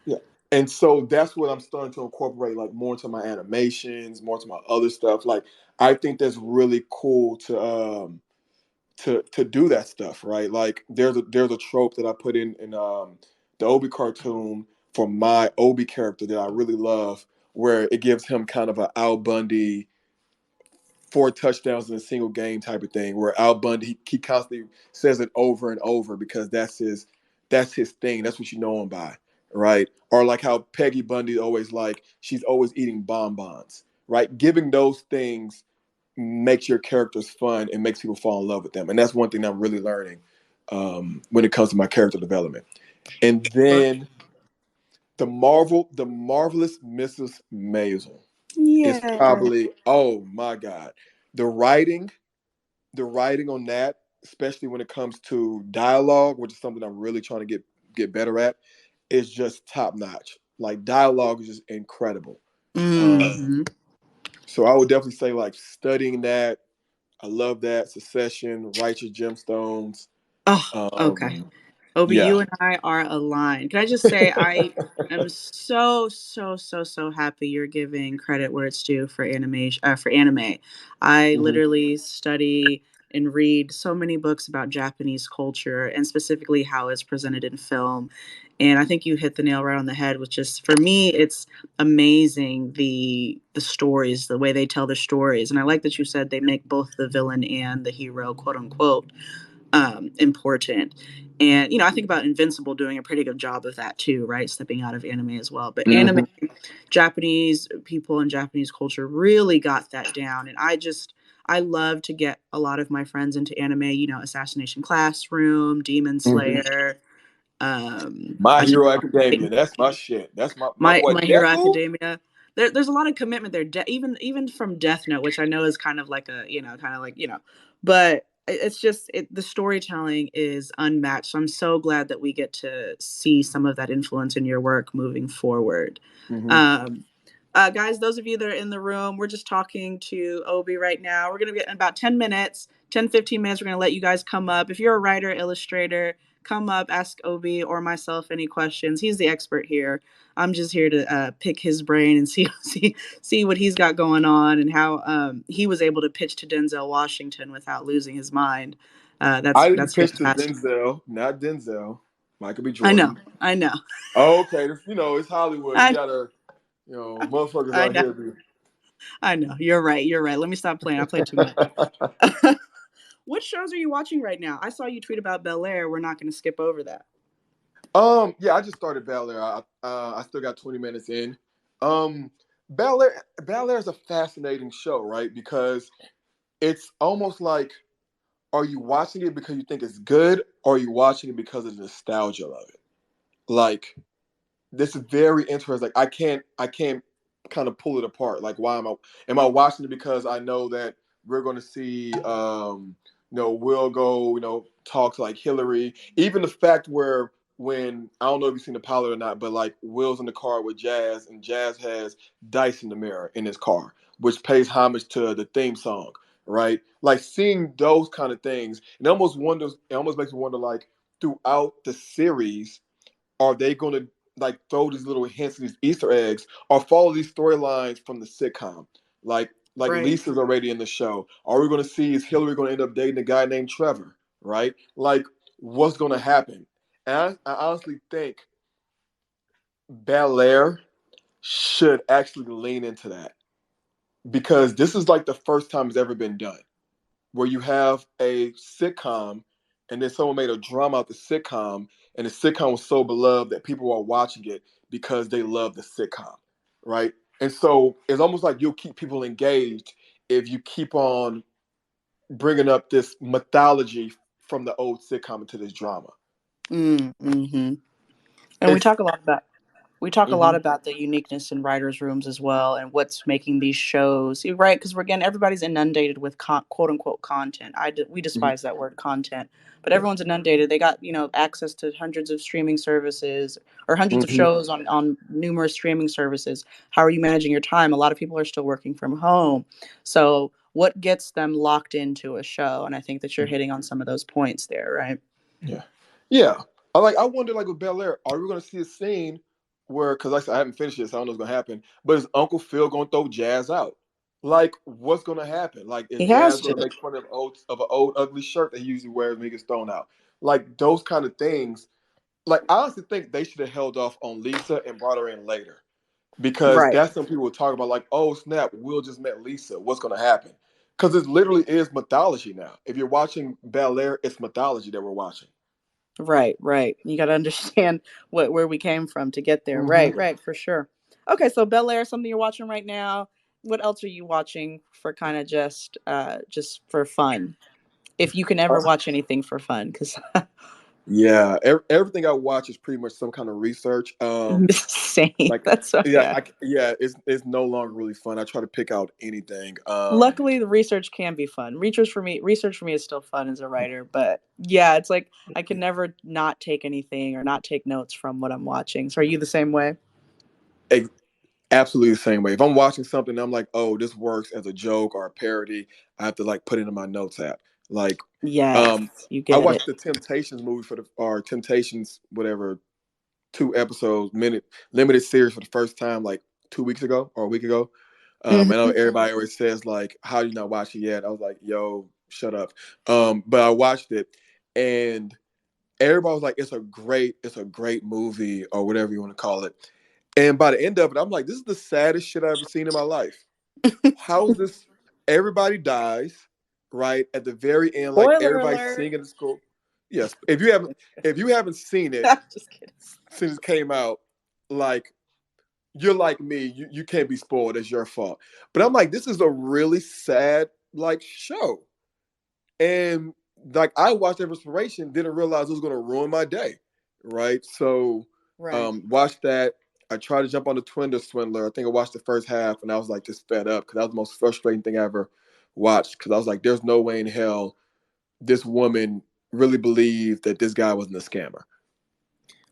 yeah. And so that's what I'm starting to incorporate like more into my animations, more to my other stuff. Like I think that's really cool to do that stuff, right? Like there's a trope that I put in the Obi cartoon for my Obi character that I really love, where it gives him kind of a Al Bundy 4 touchdowns in a single game type of thing, where Al Bundy he constantly says it over and over because that's his thing. That's what you know him by, right? Or like how Peggy Bundy always like she's always eating bonbons, right? Giving those things makes your characters fun and makes people fall in love with them, and that's one thing I'm really learning when it comes to my character development. And then the marvelous Mrs. Maisel is Yeah. probably, oh my god, the writing the writing on that, especially when it comes to dialogue, which is something I'm really trying to get better at, is just top notch. Like dialogue is just incredible. Hmm. So I would definitely say like studying that. I love that. Succession, Righteous Gemstones. Oh, okay. Um, Obi, yeah. you and I are aligned. Can I just say I am so happy you're giving credit where it's due for animation for anime. I Hmm. literally study and read so many books about Japanese culture and specifically how it's presented in film. And I think you hit the nail right on the head with just for me it's amazing the stories, the way they tell the stories. And I like that you said they make both the villain and the hero, quote unquote, important. And I think about Invincible doing a pretty good job of that too, right? Stepping out of anime as well. But anime, Hmm. Japanese people and Japanese culture really got that down. And I love to get a lot of my friends into anime. Assassination Classroom, Demon Hmm. Slayer. My I think Hero Academia. That's my shit. That's my boy My Hero Deku. Academia. There's a lot of commitment there. Even from Death Note, which I know is kind of like kind of like but it's just the storytelling is unmatched. So I'm so glad that we get to see some of that influence in your work moving forward. Hmm. Um, guys, those of you that are in the room, we're just talking to Obi right now. We're going to get in about 10 minutes, 10-15 minutes. We're going to let you guys come up. If you're a writer, illustrator, come up, ask Obi or myself any questions. He's the expert here. I'm just here to pick his brain and see what he's got going on and how he was able to pitch to Denzel Washington without losing his mind. I didn't That's pitch to fantastic. Denzel, not Denzel. Michael B. I know, Jordan. I know, Oh, okay, it's Hollywood. You I gotta, motherfuckers I out know, here be. I know. You're right. You're right. Let me stop playing. I play too much. What shows are you watching right now? I saw you tweet about Bel Air. We're not going to skip over that. Yeah, I just started Bel Air. I still got 20 minutes in. Um, Bel Air is a fascinating show, right? Because it's almost like, are you watching it because you think it's good, or are you watching it because of the nostalgia of it? Like, this is very interesting. Like, I can't. kind of pull it apart. Like, why am I watching it because I know that we're going to see, Will go, talk to like Hillary. Even the fact where when I don't know if you've seen the pilot or not, but like Will's in the car with Jazz, and Jazz has Dice in the mirror in his car, which pays homage to the theme song, right? Like seeing those kind of things, it almost makes me wonder, like throughout the series, are they going to like throw these little hints and these Easter eggs, or follow these storylines from the sitcom? Like Right. Lisa's already in the show. Are we going to see, is Hillary going to end up dating a guy named Trevor? Right? Like, what's going to happen? And I honestly think Bel Air should actually lean into that, because this is like the first time it's ever been done, where you have a sitcom and then someone made a drama out the sitcom, and the sitcom was so beloved that people are watching it because they love the sitcom, right? And so it's almost like you'll keep people engaged if you keep on bringing up this mythology from the old sitcom into this drama. Mm-hmm. And It's we talk a lot mhm, about the uniqueness in writers' rooms as well, and what's making these shows right. Because we're again, everybody's inundated with quote unquote content. We mhm, despise that word content, but yeah, everyone's inundated. They got access to hundreds of streaming services or hundreds of mhm, shows on numerous streaming services. How are you managing your time? A lot of people are still working from home, so what gets them locked into a show? And I think that you're hitting on some of those points there, right? yeah, yeah. I wonder, like with Bel Air, are we going to see a scene where, because like I said, I haven't finished this, I don't know what's going to happen, but is Uncle Phil going to throw Jazz out? Like, what's going to happen? Like, is He Jazz has going to to. make fun of an old ugly shirt that he usually wears when he gets thrown out? Like those kind of things. Like, I honestly think they should have held off on Lisa and brought her in later, because Right. that's when people would talk about, like, oh snap, Will just met Lisa. What's going to happen? Because it literally is mythology now. If you're watching Bel Air, it's mythology that we're watching. Right, right. You got to understand where we came from to get there. Hmm. Right, right, for sure. Okay, so Bel Air, something you're watching right now. What else are you watching for kind of just for fun? If you can ever watch anything for fun, because Yeah, everything I watch is pretty much some kind of research. same. Like, That's so yeah, yeah. it's no longer really fun. I try to pick out anything. Luckily, the research can be fun. Research for me is still fun as a writer, but yeah, it's like I can never not take anything or not take notes from what I'm watching. So, are you the same way? ex- Absolutely the same way. If I'm watching something, I'm like, oh, this works as a joke or a parody, I have to like put it in my notes app. Like, Yes, um, you I get it. watched the Temptations movie or Temptations, whatever, 2 episodes, minute limited series for the first time like 2 weeks ago or a week ago. I know Mhm. everybody always says like, "How do you not watch it yet?" I was like, "Yo, shut up." But I watched it, and everybody was like, it's a great movie or whatever you want to call it." And by the end of it, I'm like, "This is the saddest shit I've ever seen in my life. How is this? Everybody dies, right at the very end, like Spoiler everybody's alert. singing at school." Yes, if you haven't seen it Just kidding. since it came out, like you're like me, you can't be spoiled. It's your fault. But I'm like, this is a really sad like show, and like I watched Inspiration, didn't realize it was going to ruin my day, right? So, Right. watched that. I tried to jump on the Twinder Swindler. I think I watched the first half, and I was like just fed up, because that was the most frustrating thing I ever watched. Because I was like, there's no way in hell this woman really believed that this guy wasn't a scammer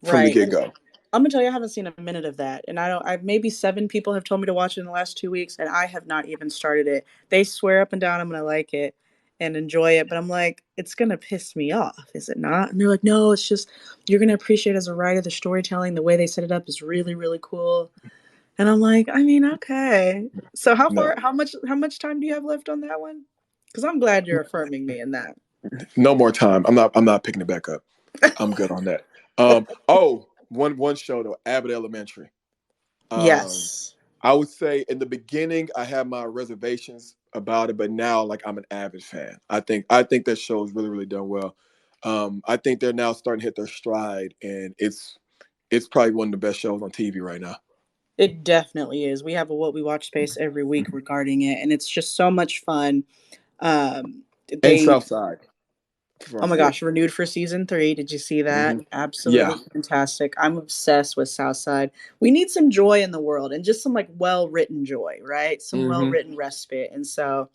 from the Right. get And go. I'm gonna tell you, I haven't seen a minute of that, and I don't. I maybe 7 people have told me to watch it in the last 2 weeks, and I have not even started it. They swear up and down I'm gonna like it and enjoy it, but I'm like, it's gonna piss me off, is it not? And they're like, no, it's just you're gonna appreciate as a writer the storytelling, the way they set it up is really, really cool. And I'm like, I mean, okay. So No, how much time do you have left on that one? Because I'm glad you're affirming me in that. no more time. I'm not picking it back up. I'm good on that. One show though, Abbott Elementary. Um, Yes. I would say in the beginning I had my reservations about it, but now like I'm an avid fan. I think that show is really done well. I think they're now starting to hit their stride, and it's probably one of the best shows on TV right now. It definitely is. We have a what we watch space every week regarding it, and it's just so much fun. Um, And they Southside. Oh my gosh, renewed for season 3. Did you see that? Mm-hmm. Yeah. Absolutely fantastic. I'm obsessed with Southside. We need some joy in the world and just some like well-written joy, right? Some Mm-hmm. well-written respite. And so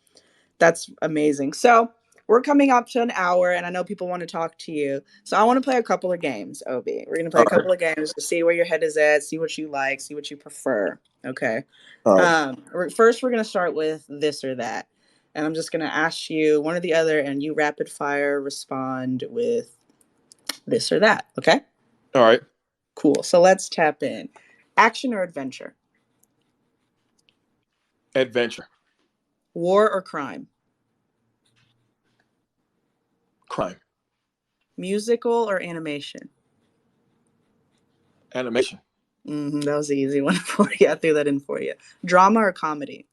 that's amazing. So we're coming up to an hour, and I know people want to talk to you. So I want to play a couple of games, Obi. We're going to play All a right. couple of games to see where your head is at, see what you like, see what you prefer. Okay. All right. First, we're going to start with this or that. And I'm just going to ask you one or the other, and you rapid fire respond with this or that. Okay. All right. Cool. So let's tap in. Action or adventure? Adventure. War or crime? Crime. Musical or animation? Animation. That was the easy one for you. I threw that in for you. Drama or comedy?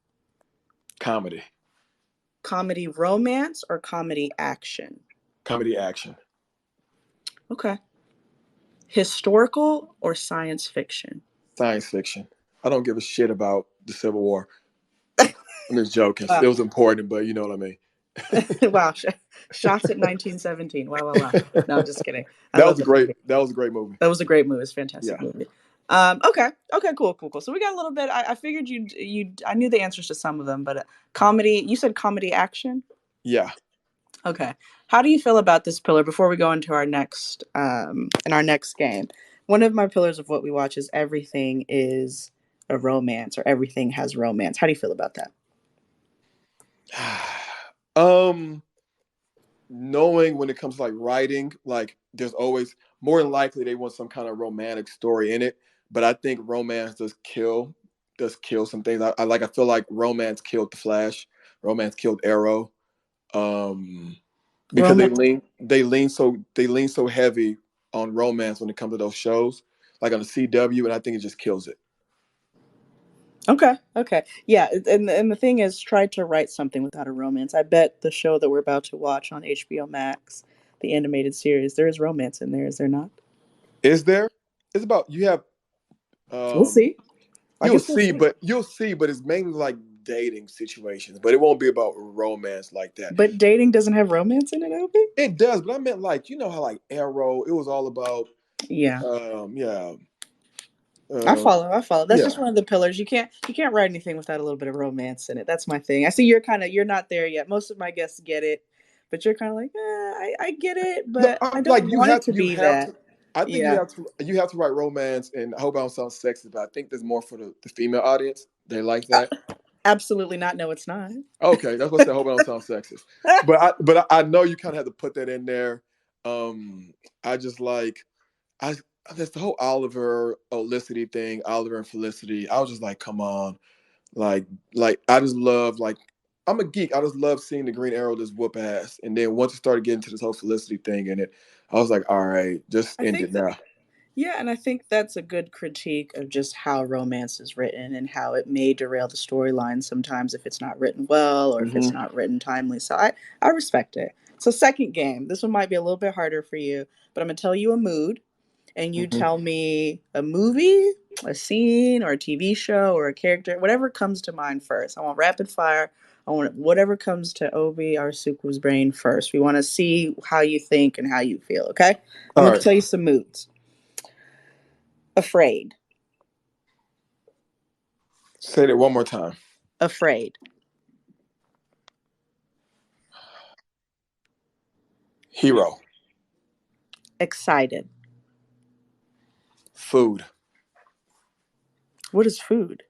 Comedy. Comedy romance or comedy action? Comedy action. Okay. Historical or science fiction? Science fiction. I don't give a shit about the Civil War. I'm just joking. Wow. It was important, but you know what I mean. Wow. Shots at 1917. Wow, wow, wow. No, I'm just kidding. That was a great movie. That was a great movie. It's a fantastic Yeah. movie. Okay. Cool. So we got a little bit. I figured I knew the answers to some of them, but comedy. You said comedy action. Yeah. Okay. How do you feel about this pillar before we go into our next in our next game? One of my pillars of what we watch is everything is a romance or everything has romance. How do you feel about that? Knowing when it comes to like writing, like there's always more than likely they want some kind of romantic story in it. But I think romance does kill some things. I feel like romance killed the Flash, romance killed Arrow. Because they lean so heavy on romance when it comes to those shows, like on the CW, and I think it just kills it. Okay. Yeah, and the thing is, try to write something without a romance. I bet the show that we're about to watch on HBO Max, the animated series, there is romance in there, is there not? Is there? It's about you have We'll see. you'll see, but it's mainly like dating situations, but it won't be about romance like that. But dating doesn't have romance in it, Obi? It does, but I meant like, you know how like Arrow, it was all about yeah. Yeah. I follow. That's just Yeah. one of the pillars. You can't write anything without a little bit of romance in it. That's my thing. I see you're not there yet. Most of my guests get it, but you're kind of like, I get it, but I don't want it to be that. I think you have to write romance, and I hope I don't sound sexist, but I think there's more for the female audience. They like that. Absolutely not. No, it's not. Okay, that's what I said. I hope I don't sound sexist. But I know you kind of have to put that in there. I just like that's the whole Oliver Olicity thing, Oliver and Felicity. I was just like, come on. Like I just love, like, I'm a geek. I just love seeing the Green Arrow just whoop ass. And then once it started getting to this whole Felicity thing in it, I was like, all right, just end it now. Yeah, and I think that's a good critique of just how romance is written and how it may derail the storyline sometimes if it's not written well or if it's not written timely. So I respect it. So second game, this one might be a little bit harder for you, but I'm gonna tell you a mood, and you tell me a movie, a scene, or a TV show, or a character, whatever comes to mind first. I want rapid fire. I want whatever comes to Obi Arsuku's brain first. We want to see how you think and how you feel. Okay, I'm gonna tell you some moods. Afraid. Say that one more time. Afraid. Hero. Excited. Food. What is food?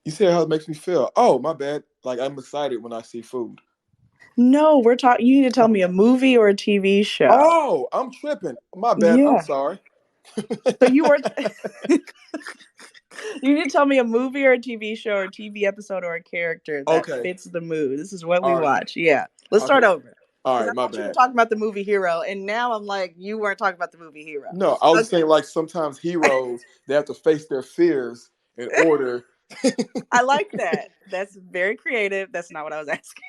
You said how it makes me feel. Oh, my bad. Like, I'm excited when I see food. No, we're talking. You need to tell me a movie or a TV show. Oh, I'm tripping. My bad. Yeah. I'm sorry. So you were. You need to tell me a movie or a TV show or a TV episode or a character that fits the mood. This is what we watch. Yeah. Let's start over. All right, my bad. You were talking about the movie Hero, and now I'm like, you weren't talking about the movie Hero. No, I was saying, like, sometimes heroes, they have to face their fears in order. I like that. That's very creative. That's not what I was asking.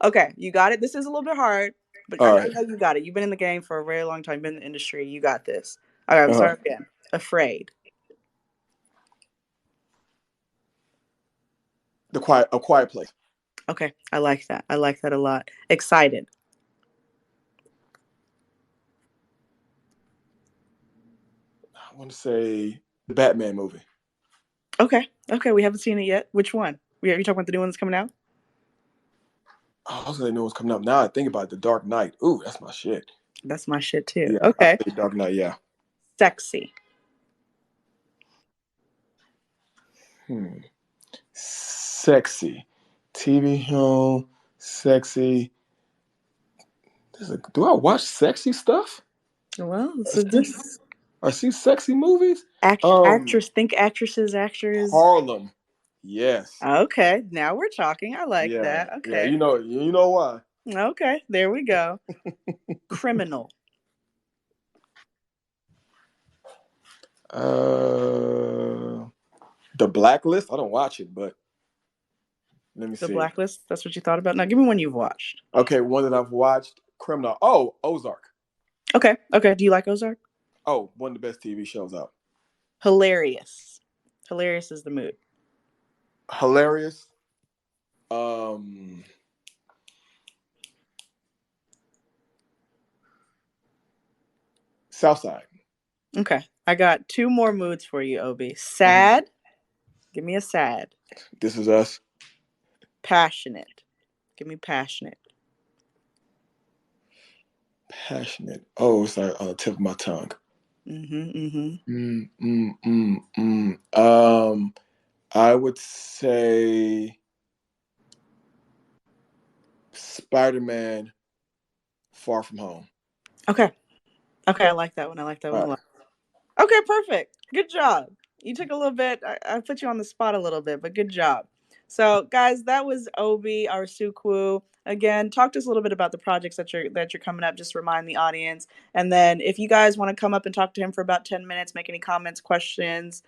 Okay, you got it. This is a little bit hard, but I know you got it. You've been in the game for a very long time, been in the industry. You got this. All right, I'm sorry again. Afraid. A Quiet Place. Okay, I like that. I like that a lot. Excited. I want to say the Batman movie. Okay, okay, we haven't seen it yet. Which one? Are you talking about the new one that's coming out? Oh, I was gonna know what's coming up. Now I think about it, The Dark Knight. Ooh, that's my shit. That's my shit too. Yeah, I Okay. say Dark Knight. Yeah. Sexy. Hmm. Sexy. TV show. Sexy. Do I watch sexy stuff? Well, Or so see, this or see sexy movies? Um, actress, think actresses, actors. Harlem. Yes. Okay, now we're talking. I like Yeah. that. Yeah. Okay. You know why? Okay, there we go. Criminal. Uh, The Blacklist. I don't watch it, but let me The see. Blacklist. That's what you thought about. Now, give me one you've watched. Okay, one that I've watched. Criminal. Oh, Ozark. Okay. Okay. Do you like Ozark? Oh, one of the best TV shows out. Hilarious. Hilarious is the mood. Hilarious. Um, Southside. Okay. I got two more moods for you, Obi. Mhm. Sad. Give me a sad. This Is Us. Passionate. Give me passionate. Passionate. Oh, it's like on the tip of my tongue. Mm-hmm. Mm-hmm. Mm, mm, mm, mm. I would say Spider-Man: Far From Home. Okay. Okay. I like that one. I like that All one a right. lot. Okay. Perfect. Good job. You took a little bit. I put you on the spot a little bit, but good job. So, guys, that was Obi, our Sukwu. Again, talk to us a little bit about the projects that you're coming up. Just remind the audience, and then if you guys want to come up and talk to him for about 10 minutes, make any comments, questions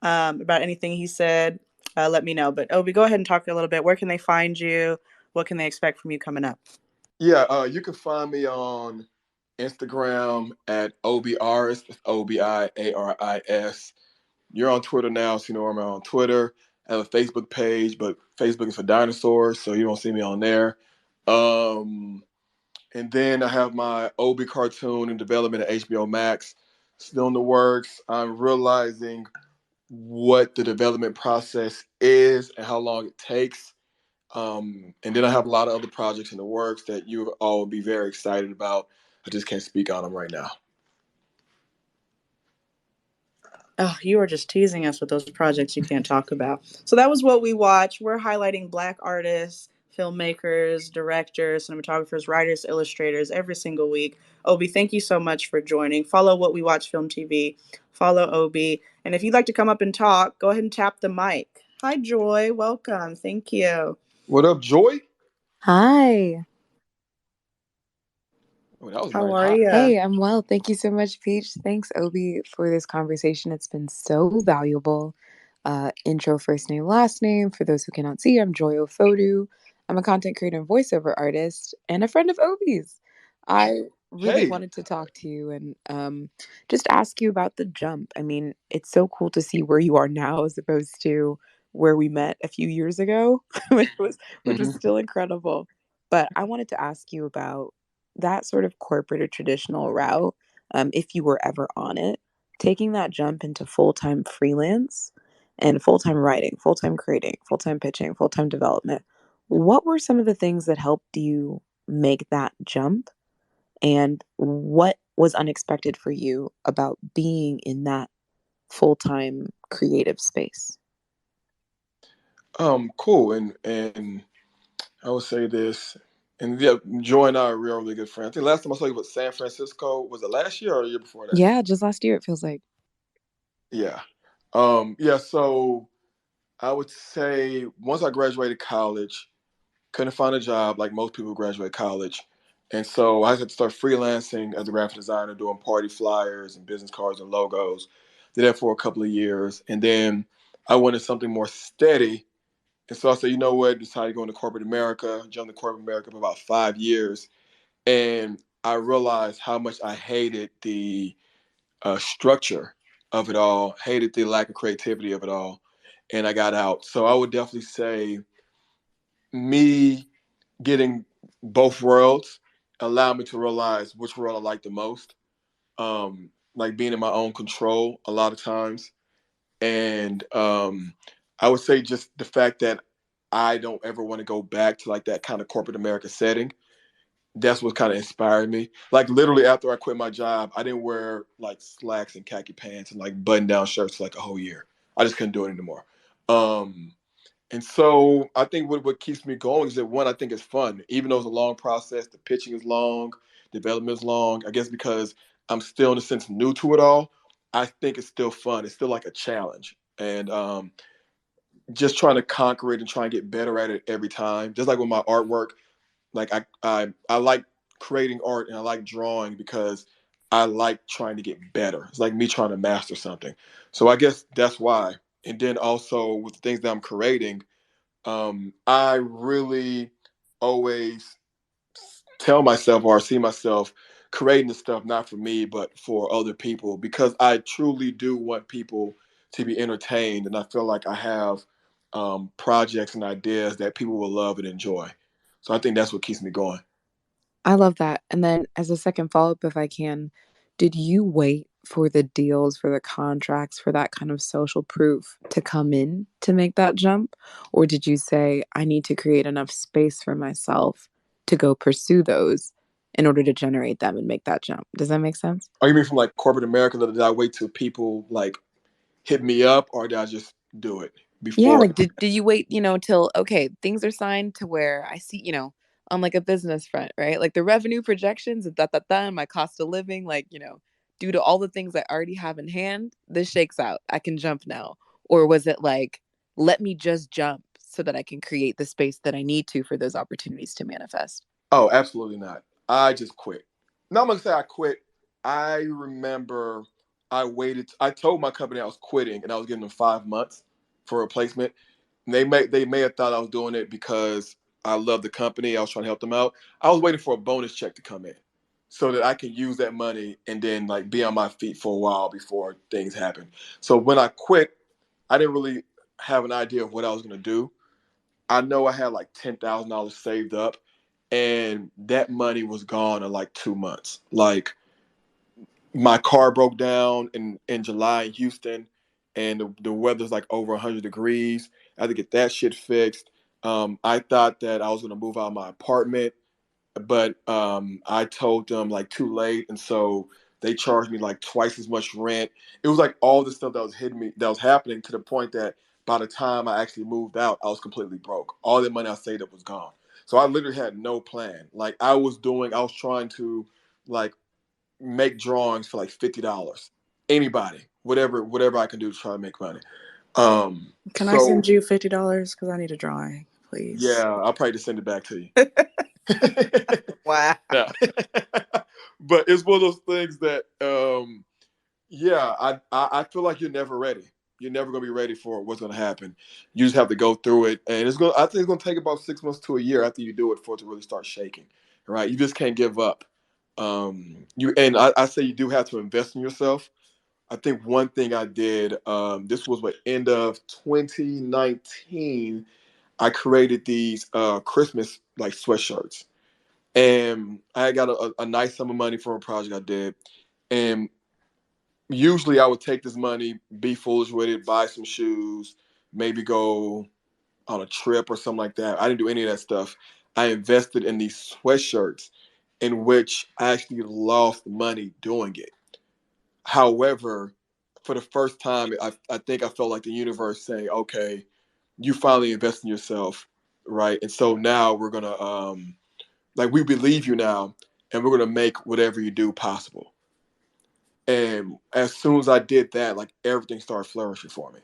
about anything he said, let me know. But Obi, go ahead and talk a little bit. Where can they find you? What can they expect from you coming up? Yeah, you can find me on Instagram at OBAris. That's OBIARIS. You're on Twitter now, so you know I'm on Twitter. I have a Facebook page, but Facebook is for dinosaurs, so you don't see me on there. Um, and then I have my Obi cartoon in development at HBO Max. Still in the works. I'm realizing what the development process is and how long it takes. And then I have a lot of other projects in the works that you all will be very excited about. I just can't speak on them right now. Oh, you are just teasing us with those projects you can't talk about. So that was what we watched. We're highlighting Black artists, filmmakers, directors, cinematographers, writers, illustrators every single week. Obi, thank you so much for joining. Follow What We Watch Film TV. Follow Obi. And if you'd like to come up and talk, go ahead and tap the mic. Hi, Joy. Welcome. Thank you. What up, Joy? Hi. Oh, that was How nice. are Hi. you? Hey, I'm well. Thank you so much, Peach. Thanks, Obi, for this conversation. It's been so valuable. Intro, first name, last name. For those who cannot see, I'm Joy Ofodu. I'm a content creator and voiceover artist and a friend of Obi's. I really Hey. wanted to talk to you and just ask you about the jump. I mean, it's so cool to see where you are now as opposed to where we met a few years ago, which was Hmm. still incredible. But I wanted to ask you about that sort of corporate or traditional route, if you were ever on it, taking that jump into full time freelance and full time writing, full time creating, full time pitching, full time development, what were some of the things that helped you make that jump? And what was unexpected for you about being in that full time creative space? Cool. And I would say this, and yeah, Joy and I are really good friends. I think last time I saw you was San Francisco. Was it last year or the year before that? Yeah, just last year, it feels like. Yeah. Yeah. So I would say once I graduated college, couldn't find a job like most people who graduate college. And so I had to start freelancing as a graphic designer, doing party flyers and business cards and logos. Did that for a couple of years. And then I wanted something more steady. And so I said, you know what, decided to go into corporate America, jumped to corporate America for about 5 years. And I realized how much I hated the structure of it all, hated the lack of creativity of it all. And I got out. So I would definitely say me getting both worlds allowed me to realize which world I like the most. Like being in my own control a lot of times. And I would say just the fact that I don't ever want to go back to like that kind of corporate America setting. That's what kind of inspired me. Like literally after I quit my job, I didn't wear like slacks and khaki pants and like button down shirts for like a whole year. I just couldn't do it anymore. Um, and so I think what keeps me going is that one, I think it's fun. Even though it's a long process, the pitching is long, development is long. I guess because I'm still in a sense new to it all, I think it's still fun. It's still like a challenge. And just trying to conquer it and try and get better at it every time. Just like with my artwork, like I like creating art and I like drawing because I like trying to get better. It's like me trying to master something. So I guess that's why. And then also with the things that I'm creating, I really always tell myself or see myself creating the stuff not for me but for other people because I truly do want people to be entertained, and I feel like I have projects and ideas that people will love and enjoy. So I think that's what keeps me going. I love that. And then as a second follow-up, if I can, did you wait for the deals, for the contracts, for that kind of social proof to come in to make that jump? Or did you say, I need to create enough space for myself to go pursue those in order to generate them and make that jump? Does that make sense? Oh, you mean from like corporate America? Did I wait till people like hit me up, or did I just do it Yeah, before? like did you wait, till okay, things are signed to where I see, on like a business front, right? Like the revenue projections and and my cost of living, like, due to all the things I already have in hand, this shakes out. I can jump now. Or was it like, let me just jump so that I can create the space that I need to for those opportunities to manifest? Oh, absolutely not. I just quit. Not gonna say I quit. I remember I waited. I told my company I was quitting, and I was giving them 5 months for a replacement. And they may have thought I was doing it because I love the company. I was trying to help them out. I was waiting for a bonus check to come in, so that I can use that money and then like be on my feet for a while before things happen. So when I quit, I didn't really have an idea of what I was gonna do. I know I had like $10,000 saved up, and that money was gone in like 2 months. Like my car broke down in July in Houston, and the weather's like over 100 degrees. I had to get that shit fixed. I thought that I was gonna move out of my apartment, but I told them like too late, and so they charged me like twice as much rent. It was like all the stuff that was hitting me, that was happening to the point that by the time I actually moved out, I was completely broke. All the money I saved up was gone. So I literally had no plan. Like I was trying to like make drawings for like $50. Anybody, whatever I can do to try to make money. Can I send So you $50 because I need a drawing, please? yeah, I'll probably just send it back to you. Wow. Yeah. But it's one of those things that yeah, I feel like you're never ready. You're never gonna be ready for what's gonna happen. You just have to go through it, and I think it's gonna take about 6 months to a year after you do it for it to really start shaking. Right? You just can't give up. I say you do have to invest in yourself. I think one thing I did, this was what end of 2019. I created these Christmas like sweatshirts, and I got a nice sum of money from a project I did. And usually I would take this money, be foolish with it, buy some shoes, maybe go on a trip or something like that. I didn't do any of that stuff. I invested in these sweatshirts in which I actually lost money doing it. However, for the first time, I think I felt like the universe saying, okay, you finally invest in yourself, right? And so now we're going to, like, we believe you now, and we're going to make whatever you do possible. And as soon as I did that, like everything started flourishing for me.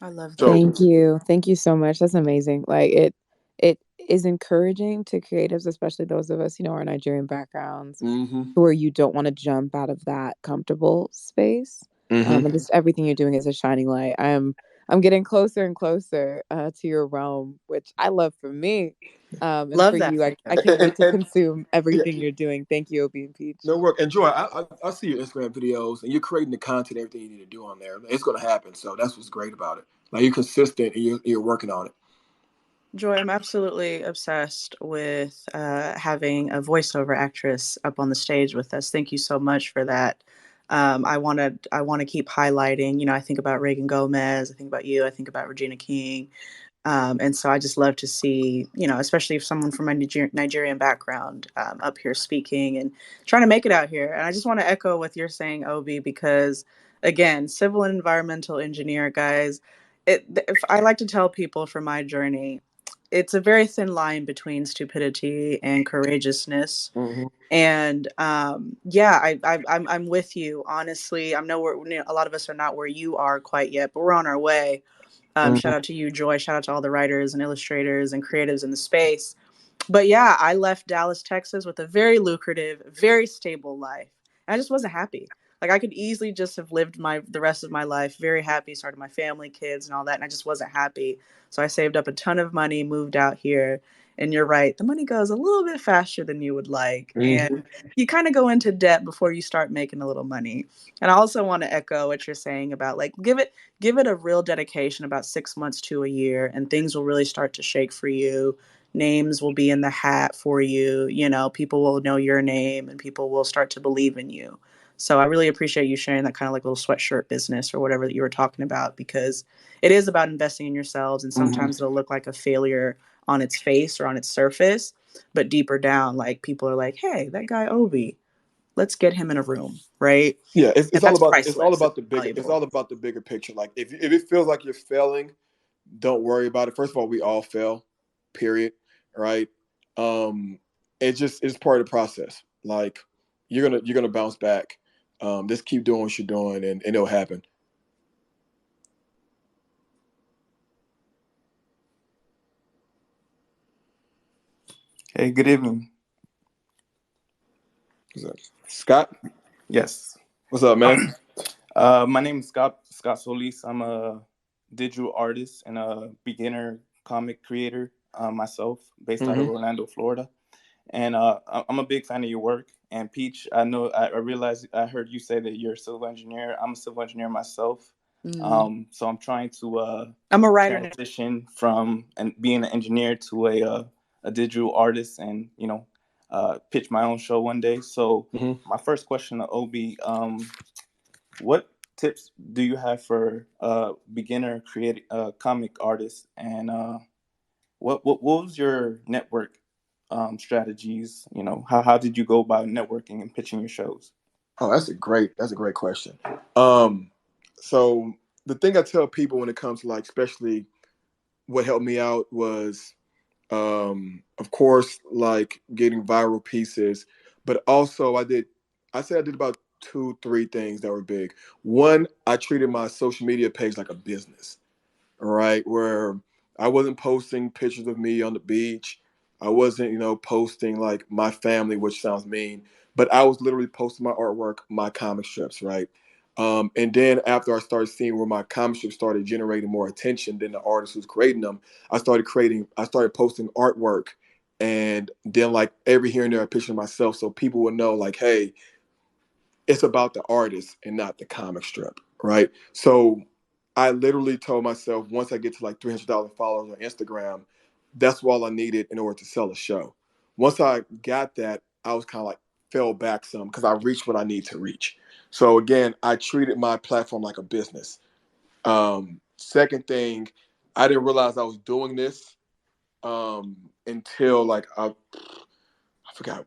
I love that. So, Thank you. Thank you so much. That's amazing. Like it is encouraging to creatives, especially those of us, our Nigerian backgrounds, mm-hmm, where you don't want to jump out of that comfortable space. mm-hmm. And just everything you're doing is a shining light. I'm getting closer and closer to your realm, which I love for me. And Love for that you, for I you. can't wait to And consume yeah, everything you're doing. Thank you, Obie and Peach. no work. Enjoy. I see your Instagram videos, and you're creating the content, everything you need to do on there. It's going to happen. So that's what's great about it. Like you're consistent, and you're working on it. Joy, I'm absolutely obsessed with having a voiceover actress up on the stage with us. Thank you so much for that. I want to keep highlighting. I think about Reagan Gomez. I think about you. I think about Regina King. And so I just love to see, especially if someone from a Nigerian background up here speaking and trying to make it out here. And I just want to echo what you're saying, Obi, because again, civil and environmental engineer, guys, if I like to tell people from my journey, it's a very thin line between stupidity and courageousness. Mm-hmm. And yeah, I'm with you. Honestly, I'm nowhere. A lot of us are not where you are quite yet, but we're on our way. Shout Mm-hmm. out to you, Joy. Shout out to all the writers and illustrators and creatives in the space. But yeah, I left Dallas, Texas with a very lucrative, very stable life. I just wasn't happy. Like I could easily just have lived the rest of my life very happy, started my family, kids, and all that, and I just wasn't happy. So I saved up a ton of money, moved out here, and you're right, the money goes a little bit faster than you would like, Mm-hmm. and you kind of go into debt before you start making a little money. And I also want to echo what you're saying about like give it a real dedication, about 6 months to a year, and things will really start to shake for you. Names will be in the hat for you. People will know your name and people will start to believe in you. So I really appreciate you sharing that kind of like little sweatshirt business or whatever that you were talking about, because it is about investing in yourselves. And Mm-hmm. sometimes it'll look like a failure on its face or on its surface, but deeper down, like people are like, hey, that guy Obi, let's get him in a room, right? Yeah, it's, And it's all that's about it's all priceless. It's about the bigger it's valuable. all about the bigger picture. Like if it feels like you're failing, don't worry about it. First of all, we all fail, period. Right? Um, it's part of the process. Like you're gonna bounce back. Just keep doing what you're doing, and it'll happen. Hey, good evening. Scott, Yes. what's up, man? My name is Scott Solis. I'm a digital artist and a beginner comic creator myself, based out of Mm-hmm. Orlando, Florida. And I'm a big fan of your work. And Peach, I realized I heard you say that you're a civil engineer. I'm a civil engineer myself. Mm. So I'm trying to I'm a writer now. transition from being an engineer to a digital artist, and pitch my own show one day. So Mm-hmm. my first question to Obi, what tips do you have for beginner creative comic artists, and what was your network strategies? How did you go about networking and pitching your shows? Oh, that's a great question. Um, so the thing I tell people when it comes to like, especially what helped me out was, of course, like getting viral pieces, but also I did about two, three things that were big. One, I treated my social media page like a business, right? Where I wasn't posting pictures of me on the beach. I wasn't, posting like my family, which sounds mean, but I was literally posting my artwork, my comic strips, right? And then after I started seeing where my comic strips started generating more attention than the artist who's creating them, I started posting artwork, and then like every here and there, I picture myself so people would know like, hey, it's about the artist and not the comic strip, right? So I literally told myself once I get to like 300,000 followers on Instagram, that's all I needed in order to sell a show. Once I got that, I was kind of like fell back some because I reached what I need to reach. So again, I treated my platform like a business. Second thing, I didn't realize I was doing this until like I forgot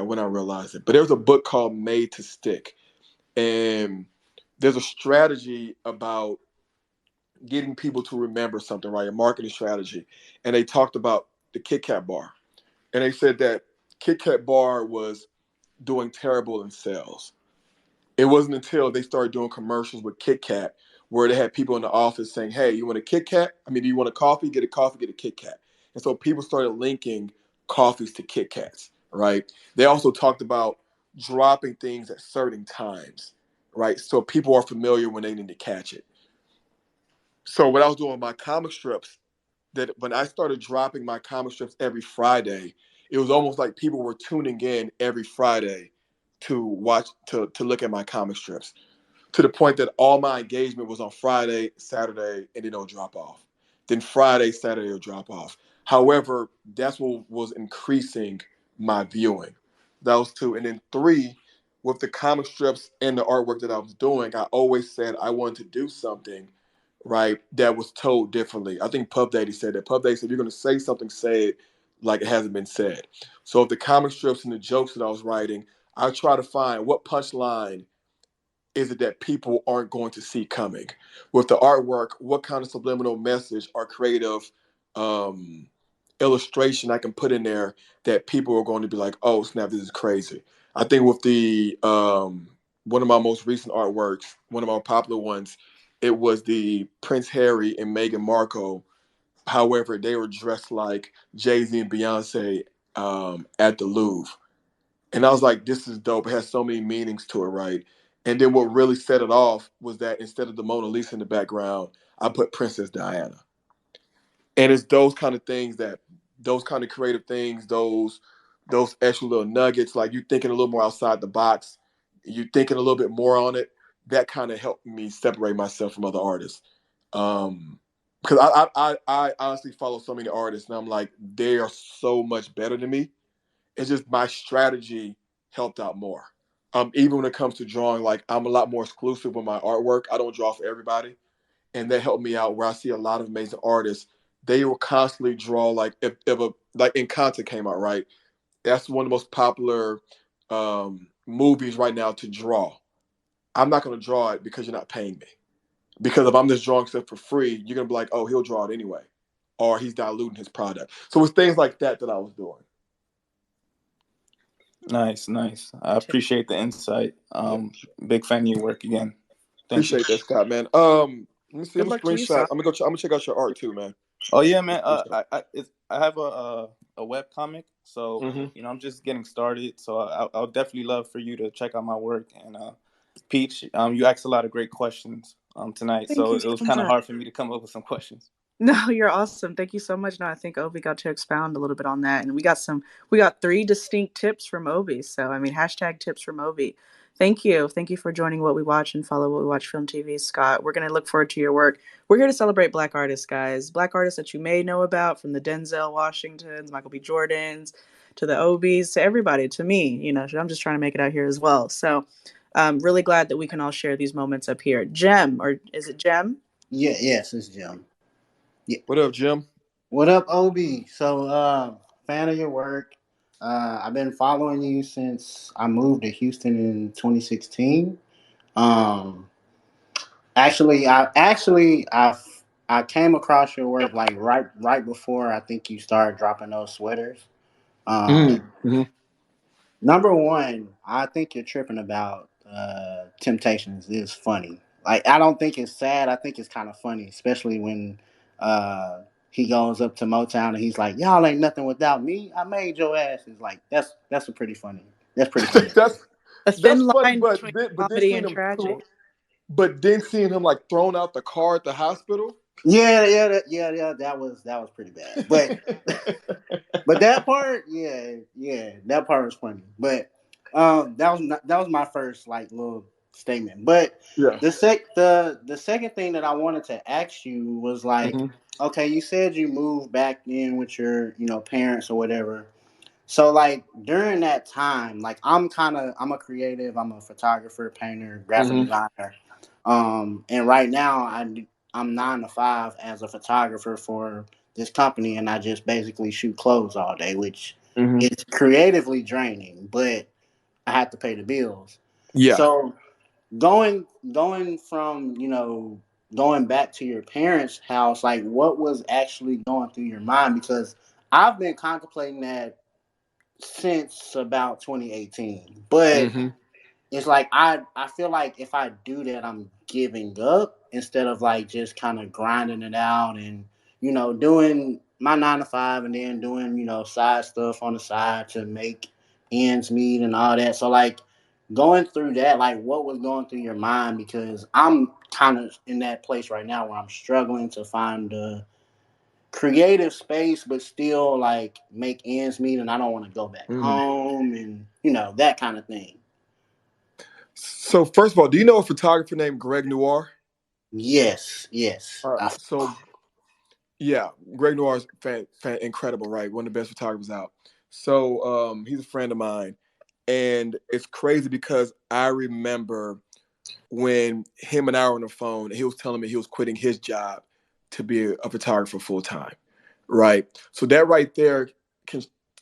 when I realized it. But there was a book called Made to Stick, and there's a strategy about getting people to remember something, right? A marketing strategy. And they talked about the Kit Kat bar. And they said that Kit Kat bar was doing terrible in sales. It wasn't until they started doing commercials with Kit Kat where they had people in the office saying, hey, you want a Kit Kat? I mean, do you want a coffee? Get a coffee, get a Kit Kat. And so people started linking coffees to Kit Kats, right? They also talked about dropping things at certain times, right? So people are familiar when they need to catch it. So what I was doing with my comic strips, that when I started dropping my comic strips every Friday, it was almost like people were tuning in every Friday to watch to look at my comic strips, to the point that all my engagement was on Friday, Saturday, and then it'll drop off. then Friday, Saturday will drop off. However, that's what was increasing my viewing. That was two. And then three, with the comic strips and the artwork that I was doing, I always said I wanted to do something, right, that was told differently. I think Puff Daddy said that. Puff Daddy said, if you're going to say something, say it like it hasn't been said. So if the comic strips and the jokes that I was writing, I try to find what punchline is it that people aren't going to see coming. With the artwork, what kind of subliminal message or creative um, illustration I can put in there that people are going to be like, oh snap, this is crazy. I think with the one of my most recent artworks, one of my popular ones, it was the Prince Harry and Meghan Markle. However, they were dressed like Jay-Z and Beyonce at the Louvre. And I was like, this is dope. It has so many meanings to it, right? And then what really set it off was that instead of the Mona Lisa in the background, I put Princess Diana. And it's those kind of things those kind of creative things, those extra little nuggets, like you thinking a little more outside the box, you thinking a little bit more on it, that kind of helped me separate myself from other artists. Because I honestly follow so many artists and I'm like, they are so much better than me. It's just my strategy helped out more. Even when it comes to drawing, like I'm a lot more exclusive with my artwork. I don't draw for everybody, and that helped me out. Where I see a lot of amazing artists, they will constantly draw. Like if a like Encanto came out, right? That's one of the most popular movies right now to draw. I'm not going to draw it because you're not paying me. Because if I'm just drawing stuff for free, you're gonna be like, oh, he'll draw it anyway, or he's diluting his product. So it's things like that I was doing. Nice. I appreciate the insight. Big fan of your work again. Appreciate that, Scott, man. Let me see. Good I'm luck to you, screenshot. Scott. I'm gonna check out your art too, man. Oh yeah, man. I have a web comic, so Mm-hmm. I'm just getting started. So I'll definitely love for you to check out my work. And Peach, you asked a lot of great questions tonight, Thank so you it was so kind of much. hard for me to come up with some questions. No, you're awesome. Thank you so much. No, I think Obi got to expound a little bit on that. And we got 3 distinct tips from Obi. So I mean, hashtag tips from Obi. Thank you. Thank you for joining What We Watch and follow What We Watch Film TV, Scott. We're gonna look forward to your work. We're here to celebrate Black artists, guys. Black artists that you may know about, from the Denzel Washingtons, Michael B. Jordans, to the Obis, to everybody, to me. I'm just trying to make it out here as well. So really glad that we can all share these moments up here. Jem, or is it Jem? Yeah, yes, it's Jim. Yeah. What up, Jim? What up, Obi? So, fan of your work. I've been following you since I moved to Houston in 2016. Um, I came across your work like right before I think you started dropping those sweaters. Um, Mm-hmm. Number one, I think you're tripping about Temptations is funny. Like, I don't think it's sad. I think it's kind of funny, especially when he goes up to Motown and he's like, "Y'all ain't nothing without me. I made your ass." It's like that's a pretty funny. That's pretty funny. that's A that's thin funny, line but between then comedy seeing and him, tragic. but then seeing him like thrown out the car at the hospital. Yeah. That was pretty bad. But that part, yeah, that part was funny. But that was my first like little statement. But Yeah. the second thing that I wanted to ask you was like, Mm-hmm. okay, you said you moved back in with your parents or whatever. So like during that time, like I'm a creative, I'm a photographer, painter, graphic Mm-hmm. designer. And right now I'm 9 to 5 as a photographer for this company, and I just basically shoot clothes all day, which Mm-hmm. is creatively draining, but I have to pay the bills. Yeah. So going from going back to your parents' house, like what was actually going through your mind? Because I've been contemplating that since about 2018. But Mm-hmm. it's like I feel like if I do that, I'm giving up instead of like just kind of grinding it out and doing my 9 to 5 and then doing side stuff on the side to make ends meet and all that. So like going through that, like what was going through your mind? Because I'm kind of in that place right now where I'm struggling to find the creative space, but still like make ends meet, and I don't want to go back Mm-hmm. home and that kind of thing. So first of all, do you know a photographer named Greg Noir? Yes. All right. So Yeah, Greg Noir's incredible, right? One of the best photographers out. So he's a friend of mine, and it's crazy because I remember when him and I were on the phone, and he was telling me he was quitting his job to be a photographer full time, right? So that right there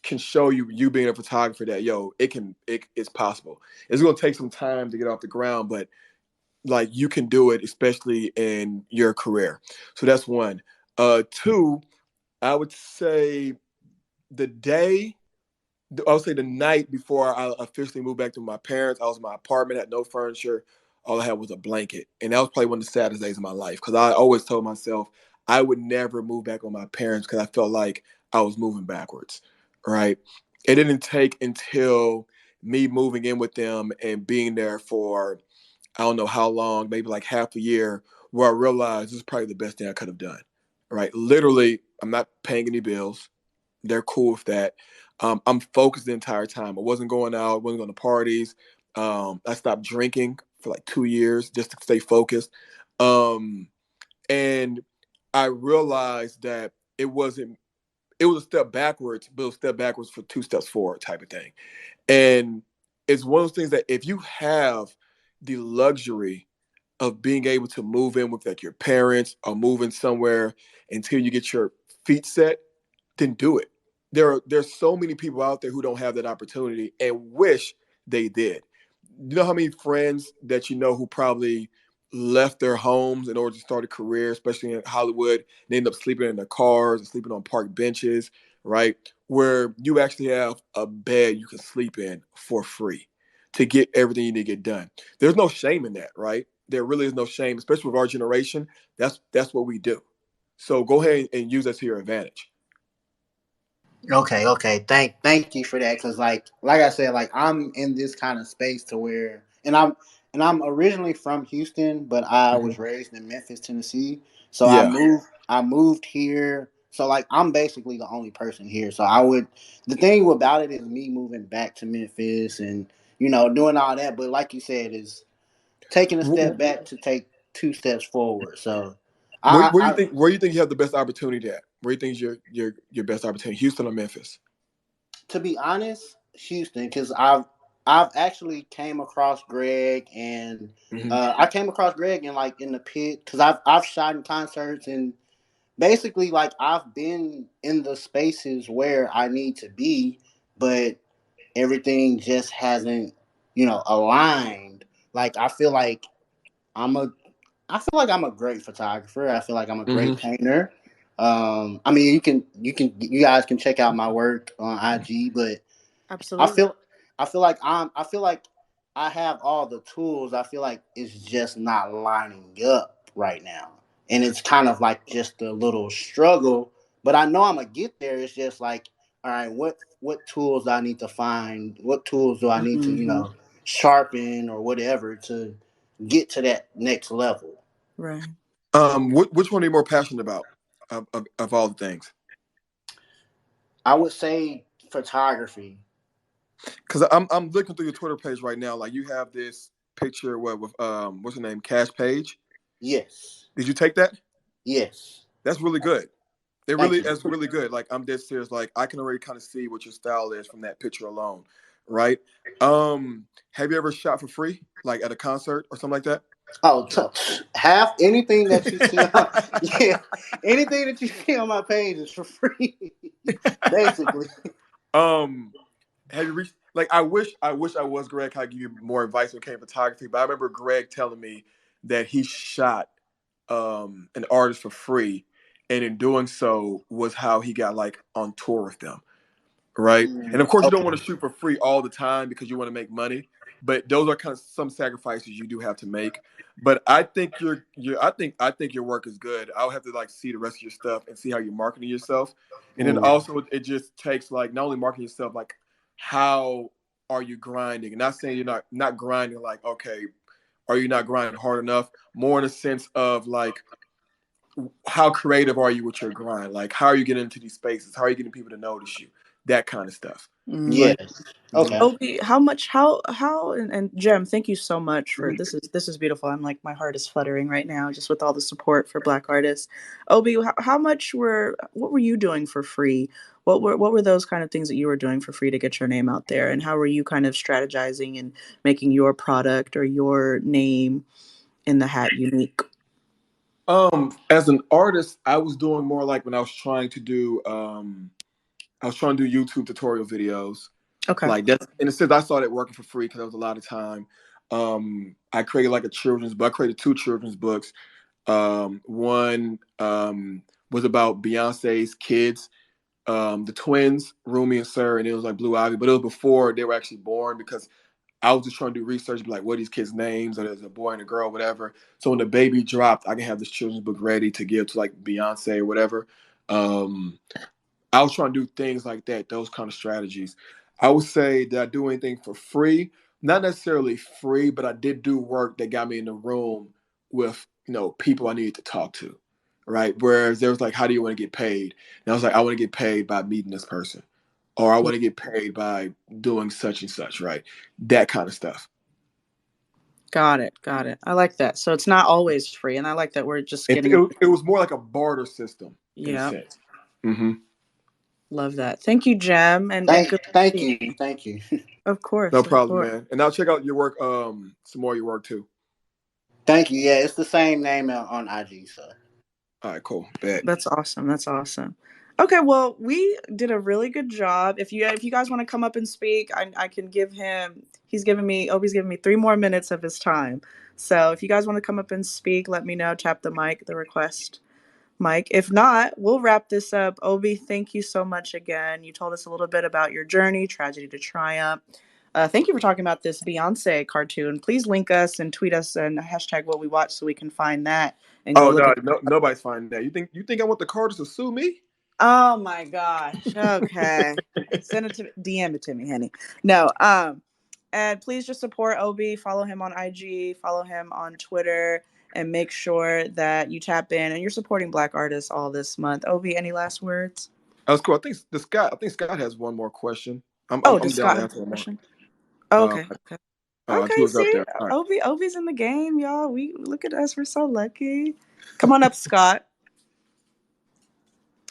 can show you being a photographer that it's possible. It's gonna take some time to get off the ground, but like you can do it, especially in your career. So that's one. Two, I would say the day I'll say the night before I officially moved back to my parents, I was in my apartment, had no furniture. All I had was a blanket. And that was probably one of the saddest days of my life because I always told myself I would never move back with my parents because I felt like I was moving backwards. Right. It didn't take until me moving in with them and being there for I don't know how long, maybe like half a year, where I realized this is probably the best thing I could have done. Right. Literally, I'm not paying any bills. They're cool with that. I'm focused the entire time. I wasn't going out, wasn't going to parties. I stopped drinking for like 2 years just to stay focused. Um, and I realized that it was a step backwards, but it was a step backwards for 2 steps forward type of thing. And it's one of those things that if you have the luxury of being able to move in with like your parents or move in somewhere until you get your feet set, then do it. There's so many people out there who don't have that opportunity and wish they did. You know how many friends that you know who probably left their homes in order to start a career, especially in Hollywood, they end up sleeping in their cars and sleeping on park benches, right? Where you actually have a bed you can sleep in for free to get everything you need to get done. There's no shame in that, right? There really is no shame, especially with our generation. That's what we do. So go ahead and use that to your advantage. Okay, okay. Thank you for that. Cause like I said, like I'm in this kind of space to where, and I'm originally from Houston, but I Mhm. was raised in Memphis, Tennessee. So Yeah. I moved here. So like I'm basically the only person here. So the thing about it is me moving back to Memphis and doing all that. But like you said, is taking a step back to take 2 steps forward. So Where do you I think you have the best opportunity at? Where do you think is your best opportunity? Houston or Memphis? to be honest, Houston, because I've actually came across Greg, and Hmm. I came across Greg in like in the pit because I've shot in concerts, and basically like I've been in the spaces where I need to be, but everything just hasn't aligned. Like I'm a I feel like I'm a great photographer. I feel like I'm a great Hmm. painter. I mean, you guys can check out my work on IG, but I Absolutely. feel I feel like I have all the tools. I feel like it's just not lining up right now. And it's kind of like just a little struggle, but I know I'm gonna get there. It's just like, all right, what tools do I need to find? What tools do I need to, Hmm. sharpen or whatever to get to that next level? Right. Which one are you more passionate about of all the things? I would say photography. Because I'm looking through your Twitter page right now. Like you have this picture with what's her name, Cash Page. Yes. Did you take that? Yes. That's really good. Thank you. That's really good. Like I'm dead serious. Like I can already kind of see what your style is from that picture alone, right? Have you ever shot for free, like at a concert or something like that? Oh, half anything that you see on yeah, anything that you see on my page is for free, basically. um, have you reached like I wish I was Greg. I give you more advice when it came to photography, but I remember Greg telling me that he shot an artist for free, and in doing so was how he got like on tour with them, right? And of course, you don't Okay. want to shoot for free all the time because you want to make money. But those are kind of some sacrifices you do have to make. But I think I think your work is good. I'll have to like see the rest of your stuff and see how you're marketing yourself. And then Mm. also it just takes like not only marketing yourself, like how are you grinding? And not saying you're not grinding like, okay, are you not grinding hard enough? More in a sense of like how creative are you with your grind? Like, how are you getting into these spaces? How are you getting people to notice you? That kind of stuff. Yes. Okay. Obi, and Jem, thank you so much for this is beautiful. I'm like, my heart is fluttering right now just with all the support for Black artists. Obi, what were you doing for free? What were those kind of things that you were doing for free to get your name out there? And how were you kind of strategizing and making your product or your name in the hat unique? As an artist, I was doing more like when I was trying to do YouTube tutorial videos. Okay. Like that's in a sense, I started working for free because there was a lot of time. I created like a children's book. I created 2 children's books. One was about Beyonce's kids, the twins, Rumi and Sir, and it was like Blue Ivy, but it was before they were actually born because I was just trying to do research, be like, what are these kids' names? Or there's a boy and a girl, whatever. So when the baby dropped, I can have this children's book ready to give to like Beyonce or whatever. I was trying to do things like that, those kind of strategies. I would say that I do anything for free, not necessarily free, but I did do work that got me in the room with, people I needed to talk to, right? Whereas there was like, how do you want to get paid? And I was like, I want to get paid by meeting this person, or I want to get paid by doing such and such, right? That kind of stuff. Got it. I like that. So it's not always free, and I like that we're just getting. It was more like a barter system in a sense. Mm-hmm. Love that. Thank you, Jem, and Thank you. Thank you. Of course. No problem, man. And I'll check out your work, some more of your work too. Thank you. Yeah, it's the same name on IG. So. All right, cool. Bet. That's awesome. Okay, well, we did a really good job. If you guys want to come up and speak, I can give him. Obi's giving me 3 more minutes of his time. So if you guys want to come up and speak, let me know. Tap the mic, the request mic. If not, we'll wrap this up. Obi, thank you so much again. You told us a little bit about your journey, tragedy to triumph. Thank you for talking about this Beyonce cartoon. Please link us and tweet us and hashtag what we watch so we can find that. And go look no, nobody's finding that. You think I want the Carters to sue me? Oh my gosh. Okay. Send it to DM it to me, honey. No. And please just support Obi. Follow him on IG. Follow him on Twitter. And make sure that you tap in and you're supporting Black artists all this month. Obi, any last words? That's cool. I think Scott has one more question. I'm Scott have a question? Oh, okay. Okay, see, right. Obi's in the game, y'all. We look at us. We're so lucky. Come on up, Scott.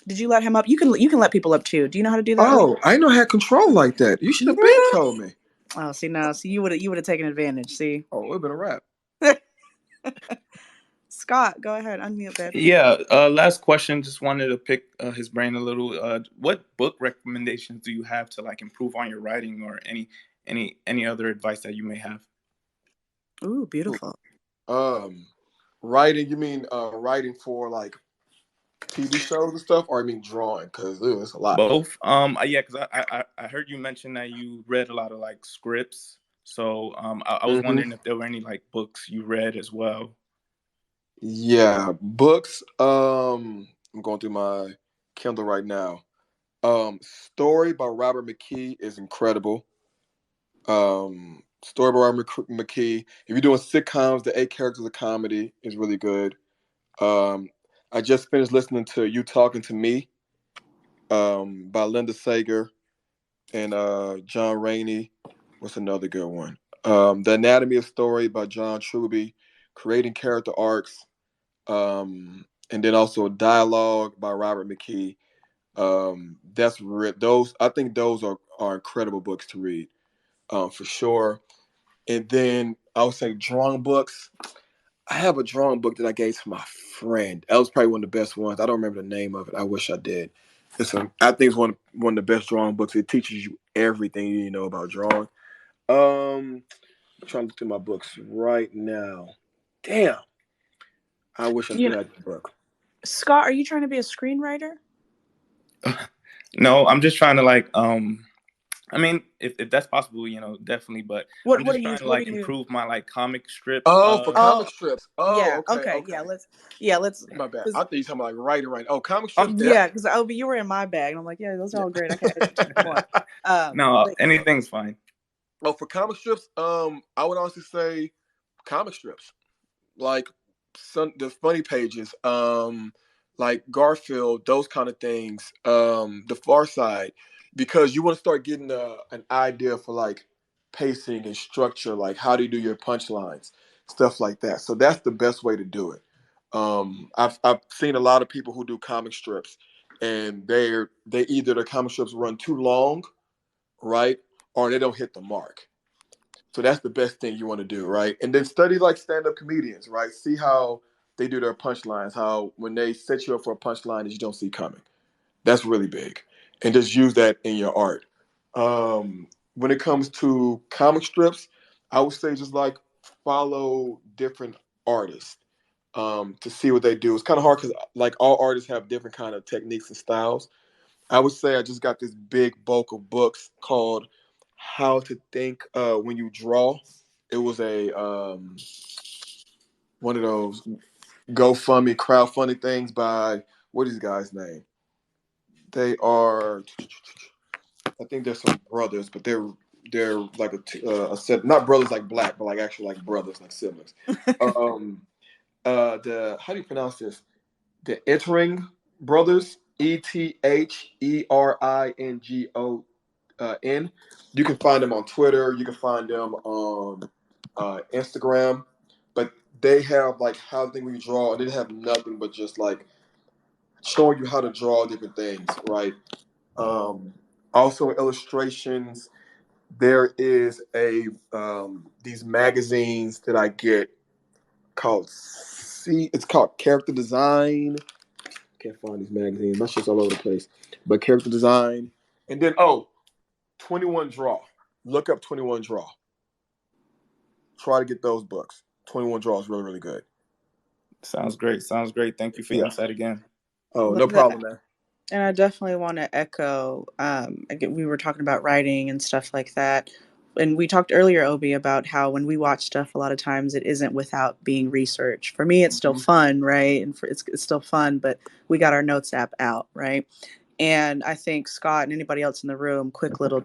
Did you let him up? You can let people up too. Do you know how to do that? Oh, I know I had control like that. You should have been told me. Oh, see now, you would have taken advantage. See. Oh, it would have been a wrap. Scott, go ahead, unmute that. Yeah, last question. Just wanted to pick his brain a little. What book recommendations do you have to like improve on your writing, or any other advice that you may have? Ooh, beautiful. Writing? You mean writing for like TV shows and stuff, or I mean drawing? Because it's a lot. Both. Yeah, because I heard you mention that you read a lot of like scripts. So I was wondering if there were any like books you read as well. Yeah, books. I'm going through my Kindle right now. Story by Robert McKee is incredible. Story by Robert McKee. If you're doing sitcoms, the 8 Characters of Comedy is really good. I just finished listening to You Talking to Me by Linda Sager and John Rainey. What's another good one? The Anatomy of Story by John Truby. Creating Character Arcs. And then also Dialogue by Robert McKee. Those I think those are incredible books to read, for sure. And then I would say drawing books. I have a drawing book that I gave to my friend. That was probably one of the best ones. I don't remember the name of it. I wish I did. I think it's one of the best drawing books. It teaches you everything you need to know about drawing. I'm trying to look through my books right now. Damn. I wish I still had the book. Scott, are you trying to be a screenwriter? No, I'm just trying to like I mean, if that's possible, definitely. But I'm just trying to like improve my like comic strips. Oh, for comic strips. Oh, yeah. Okay. Yeah, let's. My bad. I think you're talking about like writing. Oh, comic strips. Yeah, because you were in my bag, and I'm like, yeah, those are all great. I can't. No, anything's fine. Oh, for comic strips, I would honestly say comic strips, like the funny pages, like Garfield, those kind of things, The Far Side, because you want to start getting an idea for like pacing and structure, like how do you do your punchlines, stuff like that. So that's the best way to do it. I've seen a lot of people who do comic strips, and they either the comic strips run too long, right, or they don't hit the mark. So that's the best thing you want to do, right? And then study like stand-up comedians, right? See how they do their punchlines, how when they set you up for a punchline that you don't see coming. That's really big. And just use that in your art. When it comes to comic strips, I would say just like follow different artists to see what they do. It's kind of hard because like all artists have different kind of techniques and styles. I would say I just got this big bulk of books called How to Think When You Draw. It was a one of those GoFundMe crowdfunding things by what is this guy's name? They are, I think they're some brothers, but they're like a set, not brothers like black, but like actually like brothers, like siblings. The how do you pronounce this? The Entering Brothers, ETHERINGON. You can find them on Twitter. You can find them on Instagram. But they have like how to think when you draw, and they have nothing but just like showing you how to draw different things, right? Also illustrations. There is these magazines that I get called it's called Character Design. Can't find these magazines. My shit's all over the place. But Character Design. And then 21 Draw. Look up 21 Draw. Try to get those books. 21 Draw is really, really good. Sounds great. Sounds great. Thank you for your insight again. Oh, no problem, man. And I definitely want to echo, again, we were talking about writing and stuff like that. And we talked earlier, Obi, about how when we watch stuff, a lot of times it isn't without being researched. For me, it's still fun, right? And it's still fun, but we got our notes app out, right? And I think Scott and anybody else in the room, quick little